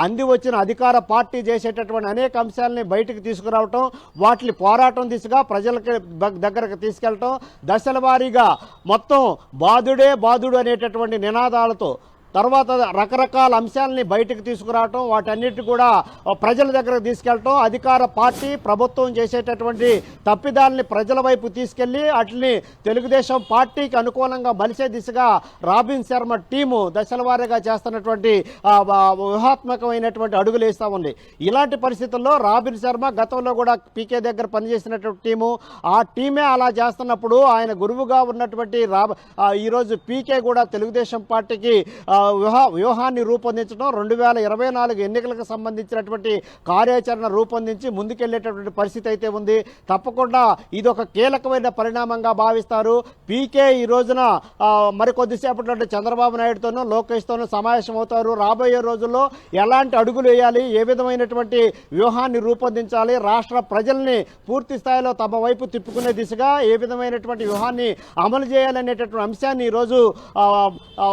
అంది వచ్చిన అధికార పార్టీ చేసేటటువంటి అనేక అంశాలని బయటకు తీసుకురావటం, వాటిని పోరాటం దిశగా ప్రజలకి దగ్గరకు తీసుకెళ్ళటం, దశల వారీగా మొత్తం బాధుడే బాధుడు అనేటటువంటి నినాదాలతో తర్వాత రకరకాల అంశాలని బయటకు తీసుకురావటం, వాటన్నిటి కూడా ప్రజల దగ్గరకు తీసుకెళ్ళటం, అధికార పార్టీ ప్రభుత్వం చేసేటటువంటి తప్పిదాలని ప్రజల వైపు తీసుకెళ్లి వాటిని తెలుగుదేశం పార్టీకి అనుకూలంగా మలిసే దిశగా రాబిన్ శర్మ టీము దశల వారీగా చేస్తున్నటువంటి వ్యూహాత్మకమైనటువంటి అడుగులు వేస్తూ ఉంది. ఇలాంటి పరిస్థితుల్లో రాబిన్ శర్మ గతంలో కూడా పీకే దగ్గర పనిచేసినటువంటి టీము, ఆ టీమే అలా చేస్తున్నప్పుడు ఆయన గురువుగా ఉన్నటువంటి ఈరోజు పీకే కూడా తెలుగుదేశం పార్టీకి వ్యూహాన్ని రూపొందించడం, 2024 ఎన్నికలకు సంబంధించినటువంటి కార్యాచరణ రూపొందించి ముందుకెళ్లేటటువంటి పరిస్థితి అయితే ఉంది. తప్పకుండా ఇది ఒక కీలకమైన పరిణామంగా భావిస్తారు. పీకే ఈ రోజున మరికొద్దిసేపటి చంద్రబాబు నాయుడుతోనూ లోకేష్తోనూ సమావేశం అవుతారు. రాబోయే రోజుల్లో ఎలాంటి అడుగులు వేయాలి, ఏ విధమైనటువంటి వ్యూహాన్ని రూపొందించాలి, రాష్ట్ర ప్రజల్ని పూర్తి స్థాయిలో తమ వైపు తిప్పుకునే దిశగా ఏ విధమైనటువంటి వ్యూహాన్ని అమలు చేయాలనేటటువంటి అంశాన్ని ఈరోజు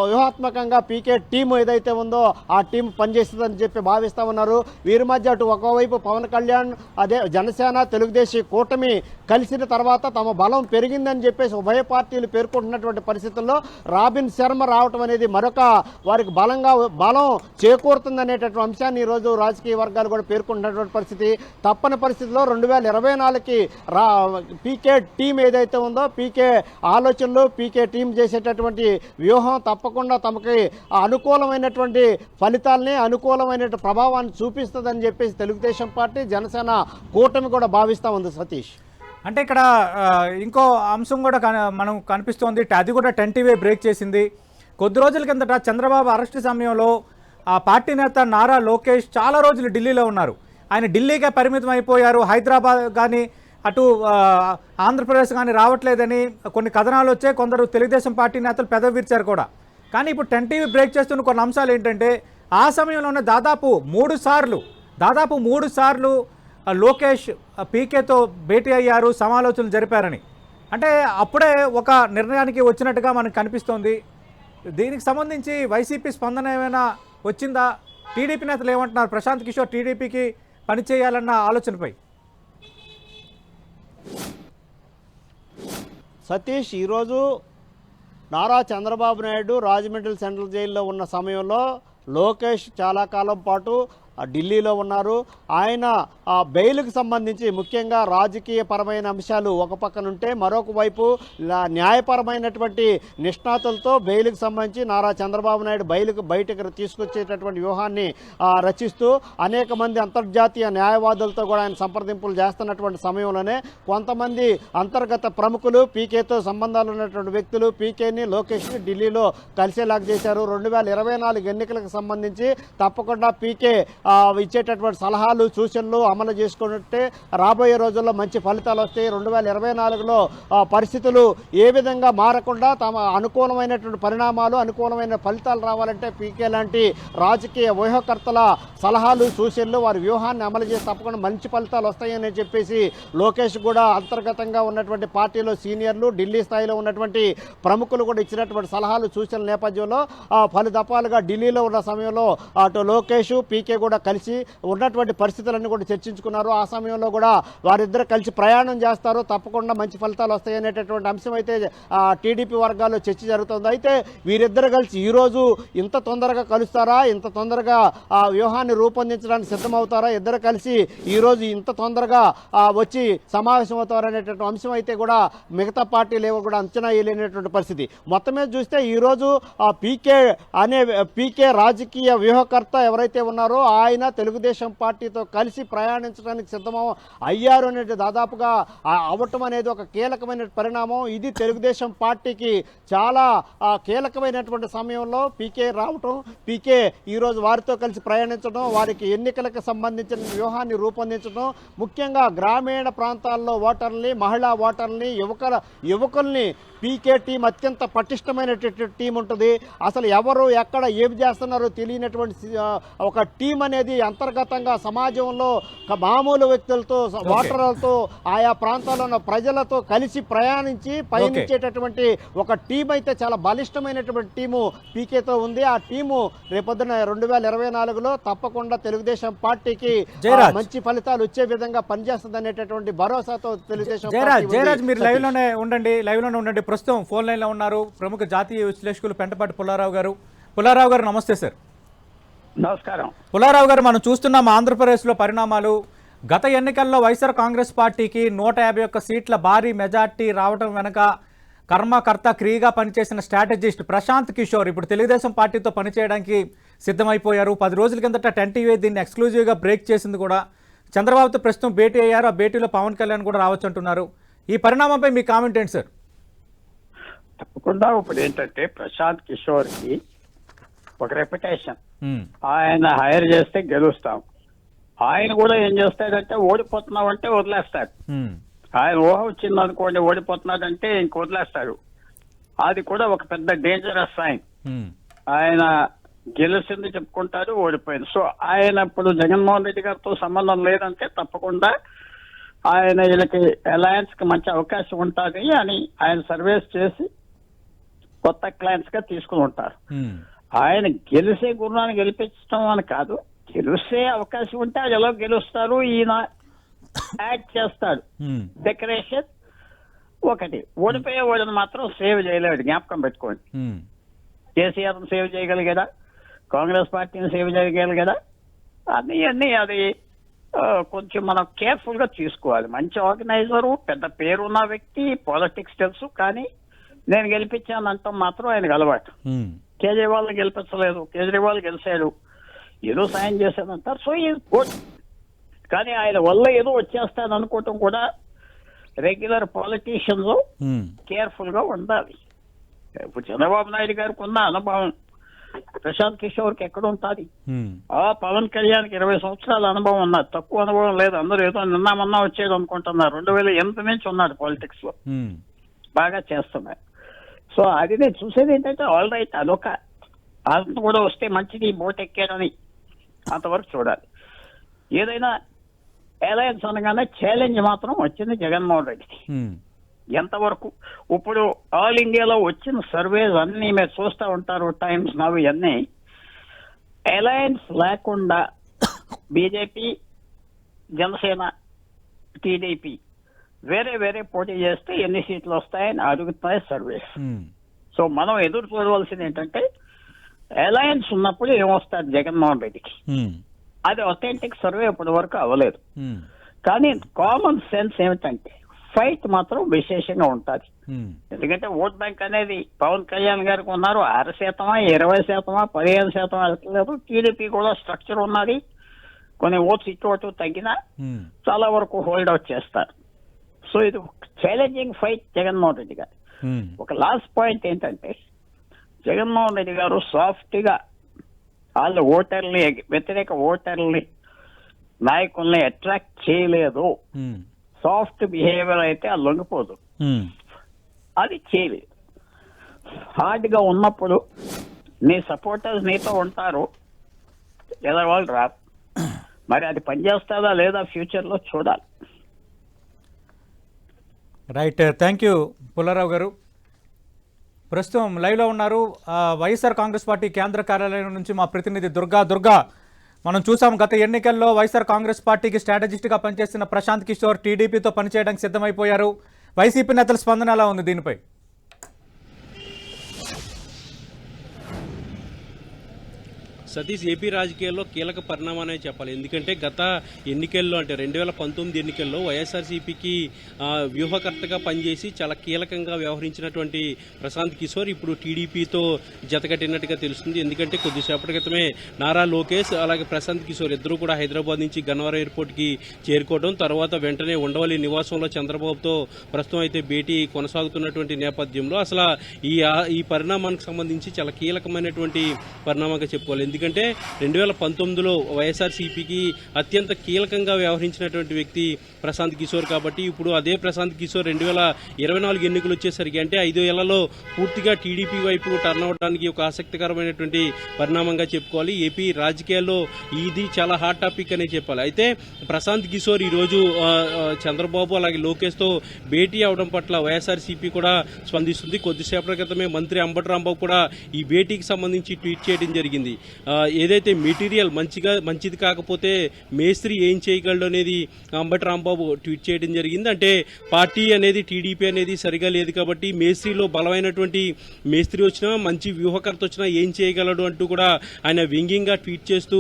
వ్యూహాత్మకంగా పీకే టీము ఏదైతే ఉందో ఆ టీం పనిచేస్తుందని చెప్పి భావిస్తూ ఉన్నారు. వీరి మధ్య అటు ఒకవైపు పవన్ కళ్యాణ్, అదే జనసేన, తెలుగుదేశం కూటమి కలిసిన తర్వాత తమ బలం పెరిగిందని చెప్పేసి ఉభయ పార్టీలు పేర్కొంటున్నటువంటి పరిస్థితుల్లో రాబిన్ శర్మ రావటం అనేది మరొక వారికి బలం చేకూరుతుందనేటటువంటి అంశాన్ని ఈరోజు రాజకీయ వర్గాలు కూడా పేర్కొంటున్నటువంటి పరిస్థితి. తప్పని పరిస్థితిలో 2024కి పీకే టీం ఏదైతే ఉందో, పీకే ఆలోచనలు, పీకే టీం చేసేటటువంటి వ్యూహం తప్పకుండా తమకి అనుకూలమైనటువంటి ఫలితాలని, అనుకూలమైన ప్రభావాన్ని చూపిస్తుందని చెప్పేసి తెలుగుదేశం పార్టీ, జనసేన కూటమి కూడా భావిస్తూ ఉంది. సతీష్, అంటే ఇక్కడ ఇంకో అంశం కూడా మనం కనిపిస్తోంది. అది కూడా 10 బ్రేక్ చేసింది. కొద్ది రోజుల కిందట చంద్రబాబు అరెస్టు సమయంలో ఆ పార్టీ నేత నారా లోకేష్ చాలా రోజులు ఢిల్లీలో ఉన్నారు. ఆయన ఢిల్లీకే పరిమితం అయిపోయారు. హైదరాబాద్ కానీ అటు ఆంధ్రప్రదేశ్ కానీ రావట్లేదని కొన్ని కథనాలు వచ్చాయి. కొందరు తెలుగుదేశం పార్టీ నేతలు పెదవిర్చారు కూడా. కానీ ఇప్పుడు 10 టీవీ బ్రేక్ చేస్తున్న కొన్ని అంశాలు ఏంటంటే ఆ సమయంలోనే దాదాపు మూడు సార్లు లోకేష్ పీకేతో భేటీ అయ్యారు, సమాలోచనలు జరిపారని. అంటే అప్పుడే ఒక నిర్ణయానికి వచ్చినట్టుగా మనకు కనిపిస్తోంది. దీనికి సంబంధించి వైసీపీ స్పందన ఏమైనా వచ్చిందా? టీడీపీ నేతలు ఏమంటున్నారు ప్రశాంత్ కిషోర్ టీడీపీకి పనిచేయాలన్న ఆలోచనపై? సతీష్, ఈరోజు నారా చంద్రబాబు నాయుడు రాజమండ్రి సెంట్రల్ జైల్లో ఉన్న సమయంలో లోకేష్ చాలా కాలం పాటు ఢిల్లీలో ఉన్నారు. ఆయన బెయిల్కి సంబంధించి ముఖ్యంగా రాజకీయపరమైన అంశాలు ఒక పక్కనుంటే, మరొక వైపు న్యాయపరమైనటువంటి నిష్ణాతులతో బెయిల్కి సంబంధించి నారా చంద్రబాబు నాయుడు బయటకు తీసుకొచ్చేటటువంటి వ్యూహాన్ని రచిస్తూ అనేక మంది అంతర్జాతీయ న్యాయవాదులతో కూడా ఆయన సంప్రదింపులు చేస్తున్నటువంటి సమయంలోనే కొంతమంది అంతర్గత ప్రముఖులు, పీకేతో సంబంధాలు ఉన్నటువంటి వ్యక్తులు పీకేని లోకేష్ని ఢిల్లీలో కలిసేలాగా చేశారు. 2024 ఎన్నికలకు సంబంధించి తప్పకుండా పీకే ఇచ్చేటటువంటి సలహాలు, సూచనలు అమలు చేసుకుంటే రాబోయే రోజుల్లో మంచి ఫలితాలు వస్తాయి. 2024లో పరిస్థితులు ఏ విధంగా మారకుండా తమ అనుకూలమైనటువంటి పరిణామాలు, అనుకూలమైన ఫలితాలు రావాలంటే పీకే లాంటి రాజకీయ వ్యూహకర్తల సలహాలు, సూచనలు, వారి వ్యూహాన్ని అమలు చేసి తప్పకుండా మంచి ఫలితాలు వస్తాయని చెప్పేసి లోకేష్ కూడా అంతర్గతంగా ఉన్నటువంటి పార్టీలో సీనియర్లు, ఢిల్లీ స్థాయిలో ఉన్నటువంటి ప్రముఖులు కూడా ఇచ్చినటువంటి సలహాలు, సూచనల నేపథ్యంలో పలు దఫాలుగా ఢిల్లీలో ఉన్న సమయంలో అటు లోకేష్, పీకే కూడా కలిసి ఉన్నటువంటి పరిస్థితులన్నీ కూడా చర్చించుకున్నారు. ఆ సమయంలో కూడా వారిద్దరు కలిసి ప్రయాణం చేస్తారు, తప్పకుండా మంచి ఫలితాలు వస్తాయనేటటువంటి అంశం అయితే టీడీపీ వర్గాల్లో చర్చ జరుగుతుంది. అయితే వీరిద్దరు కలిసి ఈరోజు ఇంత తొందరగా కలుస్తారా, ఇంత తొందరగా వ్యూహాన్ని రూపొందించడానికి సిద్ధమవుతారా, ఇద్దరు కలిసి ఈరోజు ఇంత తొందరగా వచ్చి సమావేశం అవుతారనేటువంటి అంశం అయితే కూడా మిగతా పార్టీలు ఏవో కూడా అంచనా వేయలేనటువంటి పరిస్థితి. మొత్తం మీద చూస్తే ఈరోజు పీకే రాజకీయ వ్యూహకర్త ఎవరైతే ఉన్నారో ఆయన తెలుగుదేశం పార్టీతో కలిసి ప్రయాణించడానికి అయ్యారు అనేది దాదాపుగా అవ్వటం అనేది ఒక కీలకమైన పరిణామం. ఇది తెలుగుదేశం పార్టీకి చాలా కీలకమైనటువంటి సమయంలో పీకే రావటం, పీకే ఈరోజు వారితో కలిసి ప్రయాణించడం, వారికి ఎన్నికలకు సంబంధించిన వ్యూహాన్ని రూపొందించడం, ముఖ్యంగా గ్రామీణ ప్రాంతాల్లో ఓటర్లని, మహిళా ఓటర్లని, యువకుల్ని పీకే టీం అత్యంత పటిష్టమైనటువంటి టీం ఉంటుంది. అసలు ఎవరు ఎక్కడ ఏమి చేస్తున్నారో తెలియనటువంటి ఒక టీం అనేది అంతర్గతంగా సమాజంలో మామూలు వ్యక్తులతో, ఓటర్లతో, ఆయా ప్రాంతాల్లో ఉన్న ప్రజలతో కలిసి ప్రయాణించి పయనించేటటువంటి ఒక టీం అయితే చాలా బలిష్టమైనటువంటి టీము పీకేతో ఉంది. ఆ టీము రేపొద్దున 2024లో తప్పకుండా తెలుగుదేశం పార్టీకి మంచి ఫలితాలు వచ్చే విధంగా పనిచేస్తుంది అనేటటువంటి భరోసాతో తెలుగుదేశం జయరాజ్ మీరు లైవ్ లోనే ఉండండి. ప్రస్తుతం ఫోన్ లైన్ లో ఉన్నారు ప్రముఖ జాతీయ విశ్లేషకులు పెంటపాటి పుల్లారావు గారు. పుల్లారావు గారు నమస్తే సార్. నమస్కారం. పుల్లారావు గారు, మనం చూస్తున్నాం ఆంధ్రప్రదేశ్లో పరిణామాలు. గత ఎన్నికల్లో వైఎస్ఆర్ కాంగ్రెస్ పార్టీకి 151 సీట్ల భారీ మెజార్టీ రావడం వెనక కర్మకర్త క్రియగా పనిచేసిన స్ట్రాటజిస్ట్ ప్రశాంత్ కిషోర్ ఇప్పుడు తెలుగుదేశం పార్టీతో పనిచేయడానికి సిద్ధమైపోయారు. 10 రోజుల కిందట 10 టీవీ దీన్ని ఎక్స్క్లూజివ్గా బ్రేక్ చేసింది కూడా. చంద్రబాబుతో ప్రస్తుతం భేటీ అయ్యారు. ఆ భేటీలో పవన్ కళ్యాణ్ కూడా రావచ్చు అంటున్నారు. ఈ పరిణామంపై మీ కామెంట్ ఏంటి సార్? తప్పకుండా ఇప్పుడు ఏంటంటే ప్రశాంత్ కిషోర్ కి ఒక రెప్యుటేషన్, ఆయన హైర్ చేస్తే గెలుస్తాం. ఆయన కూడా ఏం చేస్తాడంటే ఓడిపోతున్నామంటే వదిలేస్తాడు. ఆయన ఊహ వచ్చింది అనుకోండి ఓడిపోతున్నాడంటే ఇంక వదిలేస్తాడు. అది కూడా ఒక పెద్ద డేంజరస్ సైన్. ఆయన గెలిచింది చెప్పుకుంటారు, ఓడిపోయింది. సో ఆయన ఇప్పుడు జగన్మోహన్ రెడ్డి గారితో సంబంధం లేదంటే తప్పకుండా ఆయన వీళ్ళకి అలయన్స్ కి మంచి అవకాశం ఉంటుంది అని ఆయన సర్వేస్ చేసి కొత్త క్లయింట్స్ గా తీసుకుని ఉంటారు. ఆయన గెలిసే గురునాన్ని గెలిపించడం అని కాదు, గెలిసే అవకాశం ఉంటే అది ఎలా గెలుస్తారు, ఈయన యాడ్ చేస్తాడు. డెకరేషన్ ఒకటి, ఓడిపోయే వాళ్ళని మాత్రం సేవ్ చేయలేడు, జ్ఞాపకం పెట్టుకోండి. కేసీఆర్ సేవ్ చేయగలిగాడా, కాంగ్రెస్ పార్టీని సేవ్ చేయగలిగాడా, అన్నీ అది కొంచెం మనం కేర్ఫుల్ గా తీసుకోవాలి. మంచి ఆర్గనైజరు, పెద్ద పేరున్న వ్యక్తి, పాలిటిక్స్ తెలుసు, కానీ నేను గెలిపించానంటాం మాత్రం ఆయనకు అలవాటు. కేజ్రీవాల్ని గెలిపించలేదు, కేజ్రీవాల్ గెలిచాడు, ఏదో సాయం చేశానంటారు. సో ఈజ్ గుడ్, కానీ ఆయన వల్ల ఏదో వచ్చేస్తాను అనుకోవటం కూడా రెగ్యులర్ పాలిటీషియన్స్ కేర్ఫుల్ గా ఉండాలి. ఇప్పుడు చంద్రబాబు నాయుడు గారికి ఉన్న అనుభవం ప్రశాంత్ కిషోర్కి ఎక్కడ ఉంటుంది? ఆ పవన్ కళ్యాణ్కి 20 సంవత్సరాల అనుభవం ఉన్నది, తక్కువ అనుభవం లేదు. అందరూ ఏదో నిన్న మొన్న వచ్చేది అనుకుంటున్నారు. 2008 నుంచి ఉన్నాడు పాలిటిక్స్ లో, బాగా చేస్తున్నారు. సో అది నేను చూసేది ఏంటంటే ఆల్ రైట్, అదొక అంత కూడా వస్తే మంచిది, బోట్ ఎక్కాడని అంతవరకు చూడాలి. ఏదైనా అలయన్స్ అనగానే ఛాలెంజ్ మాత్రం వచ్చింది జగన్మోహన్ రెడ్డికి. ఎంతవరకు ఇప్పుడు ఆల్ ఇండియాలో వచ్చిన సర్వేస్ అన్ని మీరు చూస్తూ ఉంటారు, టైమ్స్ నవ్ ఇవన్నీ. అలయన్స్ లేకుండా బీజేపీ, జనసేన, టీడీపీ వేరే వేరే పోటీ చేస్తే ఎన్ని సీట్లు వస్తాయని అడుగుతున్నాయి సర్వేస్. సో మనం ఎదురు చూడవలసింది ఏంటంటే అలయన్స్ ఉన్నప్పుడు ఏమొస్తారు జగన్మోహన్ రెడ్డికి. అది అథెంటిక్ సర్వే ఇప్పటి వరకు అవ్వలేదు. కానీ కామన్ సెన్స్ ఏమిటంటే ఫైట్ మాత్రం విశేషంగా ఉంటుంది. ఎందుకంటే ఓట్ బ్యాంక్ అనేది పవన్ కళ్యాణ్ గారికి ఉన్నారు 6%, 20%, 15% వెళ్తలేదు. టీడీపీ కూడా స్ట్రక్చర్ ఉన్నది, కొన్ని ఓట్స్ ఇటు అటు తగ్గినా చాలా వరకు హోల్డ్ అవుట్ చేస్తారు. సో ఇది ఛాలెంజింగ్ ఫైట్ జగన్మోహన్ రెడ్డి గారు. ఒక లాస్ట్ పాయింట్ ఏంటంటే జగన్మోహన్ రెడ్డి గారు సాఫ్ట్ గా వాళ్ళ ఓటర్ని, వ్యతిరేక ఓటర్ని, నాయకుల్ని అట్రాక్ట్ చేయలేదు. సాఫ్ట్ బిహేవియర్ అయితే అది లొంగిపోదు, అది చేయలేదు. హార్డ్ గా ఉన్నప్పుడు నీ సపోర్టర్స్ నీతో ఉంటారు, ఎదరవాళ్ళు రారు. మరి అది పనిచేస్తుందా లేదా ఫ్యూచర్ లో చూడాలి. రైట్, థ్యాంక్ యూ పుల్లారావు గారు. ప్రస్తుతం లైవ్లో ఉన్నారు వైఎస్ఆర్ కాంగ్రెస్ పార్టీ కేంద్ర కార్యాలయం నుంచి మా ప్రతినిధి దుర్గా. మనం చూసాం గత ఎన్నికల్లో వైఎస్ఆర్ కాంగ్రెస్ పార్టీకి స్ట్రాటజిస్ట్గా పనిచేస్తున్న ప్రశాంత్ కిషోర్ టీడీపీతో పనిచేయడానికి సిద్ధమైపోయారు. వైసీపీ నేతల స్పందన ఎలా ఉంది దీనిపై? సతీష్, ఏపీ రాజకీయాల్లో కీలక పరిణామానే చెప్పాలి. ఎందుకంటే గత ఎన్నికల్లో అంటే 2019 ఎన్నికల్లో వైఎస్ఆర్సీపీకి వ్యూహకర్తగా పనిచేసి చాలా కీలకంగా వ్యవహరించినటువంటి ప్రశాంత్ కిషోర్ ఇప్పుడు టీడీపీతో జతకట్టినట్టుగా తెలుస్తుంది. ఎందుకంటే కొద్దిసేపటి క్రితమే నారా లోకేష్ అలాగే ప్రశాంత్ కిషోర్ ఇద్దరు కూడా హైదరాబాద్ నుంచి గన్నవరం ఎయిర్పోర్ట్కి చేరుకోవడం, తర్వాత వెంటనే ఉండవల్లి నివాసంలో చంద్రబాబుతో ప్రస్తుతం అయితే భేటీ కొనసాగుతున్నటువంటి నేపథ్యంలో అసలు ఈ పరిణామానికి సంబంధించి చాలా కీలకమైనటువంటి పరిణామంగా చెప్పుకోవాలి. ఎందుకంటే 2019లో వైఎస్ఆర్సీపీకి అత్యంత కీలకంగా వ్యవహరించినటువంటి వ్యక్తి ప్రశాంత్ కిషోర్ కాబట్టి ఇప్పుడు అదే ప్రశాంత్ కిషోర్ 2024 ఎన్నికలు వచ్చేసరికి అంటే 5 ఏళ్లలో పూర్తిగా టీడీపీ వైపు టర్న్ అవడానికి ఒక ఆసక్తికరమైనటువంటి పరిణామంగా చెప్పుకోవాలి. ఏపీ రాజకీయాల్లో ఇది చాలా హాట్ టాపిక్ అనే చెప్పాలి. అయితే ప్రశాంత్ కిషోర్ ఈరోజు చంద్రబాబు అలాగే లోకేష్తో భేటీ అవడం పట్ల వైఎస్ఆర్సీపీ కూడా స్పందిస్తుంది. కొద్దిసేపటి క్రితమే మంత్రి అంబటి రాంబాబు కూడా ఈ భేటీకి సంబంధించి ట్వీట్ చేయడం జరిగింది. ఏదైతే మెటీరియల్ మంచిది కాకపోతే మేస్త్రి ఏం చేయగలడు అనేది అంబటి రాంబాబు ట్వీట్ చేయడం జరిగింది. అంటే పార్టీ అనేది టీడీపీ అనేది సరిగా లేదు కాబట్టి మేస్త్రిలో బలమైనటువంటి మేస్త్రి వచ్చినా మంచి వ్యూహకర్త వచ్చినా ఏం చేయగలడు అంటూ కూడా ఆయన వ్యంగ్యంగా ట్వీట్ చేస్తూ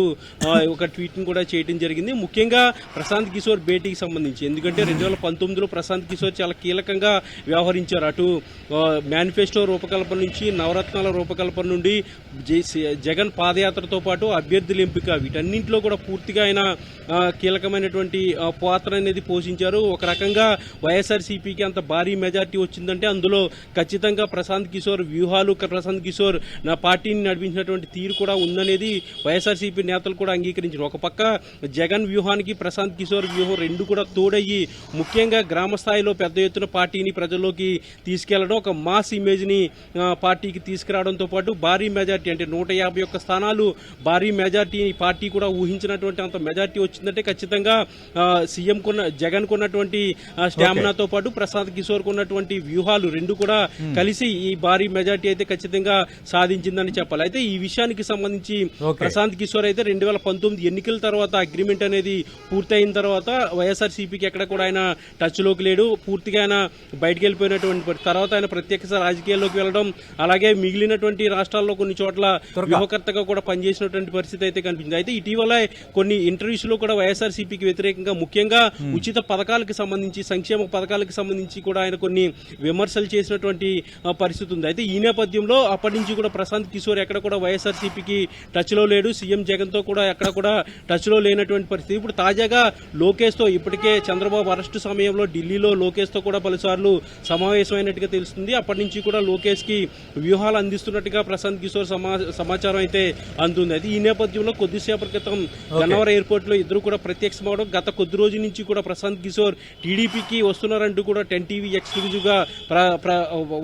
ఒక ట్వీట్ని కూడా చేయడం జరిగింది. ముఖ్యంగా ప్రశాంత్ కిషోర్ భేటీకి సంబంధించి ఎందుకంటే 2019లో ప్రశాంత్ కిషోర్ చాలా కీలకంగా వ్యవహరించారు. అటు మేనిఫెస్టో రూపకల్పన నుంచి నవరత్నాల రూపకల్పన నుండి జగన్ పాదయాత్రతో పాటు అభ్యర్థుల ఎంపిక వీటన్నింటిలో కూడా పూర్తిగా ఆయన కీలకమైనటువంటి పాత్ర అనేది పోషించారు. ఒక రకంగా వైఎస్ఆర్సీపీకి అంత భారీ మెజార్టీ వచ్చిందంటే అందులో ఖచ్చితంగా ప్రశాంత్ కిషోర్ వ్యూహాలు, ప్రశాంత్ కిషోర్ నా పార్టీని నడిపించినటువంటి తీరు కూడా ఉందనేది వైఎస్ఆర్సీపీ నేతలు కూడా అంగీకరించారు. ఒక పక్క జగన్ వ్యూహానికి ప్రశాంత్ కిషోర్ వ్యూహం రెండు కూడా తోడయ్యి ముఖ్యంగా గ్రామ స్థాయిలో పెద్ద ఎత్తున పార్టీని ప్రజల్లోకి తీసుకెళ్లడం, ఒక మాస్ ఇమేజ్ ని పార్టీకి తీసుకురావడంతో పాటు భారీ మెజార్టీ అంటే 151 స్థానాలు భారీ మెజార్టీ పార్టీ కూడా ఊహించినటువంటి అంత మెజార్టీ వచ్చిందంటే ఖచ్చితంగా సీఎం జగన్ కున్నటువంటి స్టామినాతో పాటు ప్రశాంత్ కిషోర్ కున్నటువంటి వ్యూహాలు రెండు కూడా కలిసి ఈ భారీ మెజార్టీ అయితే ఖచ్చితంగా సాధించిందని చెప్పాలి. అయితే ఈ విషయానికి సంబంధించి ప్రశాంత్ కిషోర్ అయితే 2019 ఎన్నికల తర్వాత అగ్రిమెంట్ అనేది పూర్తయిన తర్వాత వైఎస్ఆర్సీపీకి ఎక్కడ కూడా ఆయన టచ్ లోకి లేడు, పూర్తిగా ఆయన బయటకు వెళ్ళిపోయినటువంటి తర్వాత ఆయన ప్రత్యక్ష రాజకీయాల్లోకి వెళ్ళడం అలాగే మిగిలినటువంటి రాష్ట్రాల్లో కొన్ని చోట్ల వ్యూహకర్తగా కూడా పనిచేసినటువంటి పరిస్థితి అయితే కనిపించింది. అయితే ఇటీవల కొన్ని ఇంటర్వ్యూస్ లో కూడా వైఎస్ఆర్సీపీకి వ్యతిరేకంగా ముఖ్యంగా ఉచిత పథకాలకు సంబంధించి సంక్షేమ పథకాలకు సంబంధించి కూడా ఆయన కొన్ని విమర్శలు చేసినటువంటి పరిస్థితి ఉంది. అయితే ఈ నేపథ్యంలో అప్పటి నుంచి కూడా ప్రశాంత్ కిషోర్ ఎక్కడ కూడా వైఎస్ఆర్సీపీకి టచ్లో లేడు. సీఎం జగన్తో కూడా ఎక్కడ కూడా టచ్లో లేనటువంటి పరిస్థితి. ఇప్పుడు తాజాగా లోకేష్తో ఇప్పటికే చంద్రబాబు అరెస్టు సమయంలో ఢిల్లీలో లోకేష్తో కూడా పలుసార్లు సమావేశమైనట్టుగా తెలుస్తుంది. అప్పటి నుంచి కూడా లోకేష్కి వ్యూహాలు అందిస్తున్నట్టుగా ప్రశాంత్ కిషోర్ సమాచారం అయితే అందుతుంది. అయితే ఈ నేపథ్యంలో కొద్దిసేపటి క్రితం గన్నవరం ఎయిర్పోర్ట్ లో ఇద్దరు కూడా ప్రత్యక్షమవడం, గత కొద్ది రోజుల నుంచి కూడా ప్రశాంత్ కిషోర్ టీడీపీకి వస్తున్నారంటూ కూడా 10 టీవీ ఎక్స్క్లూజివ్ గా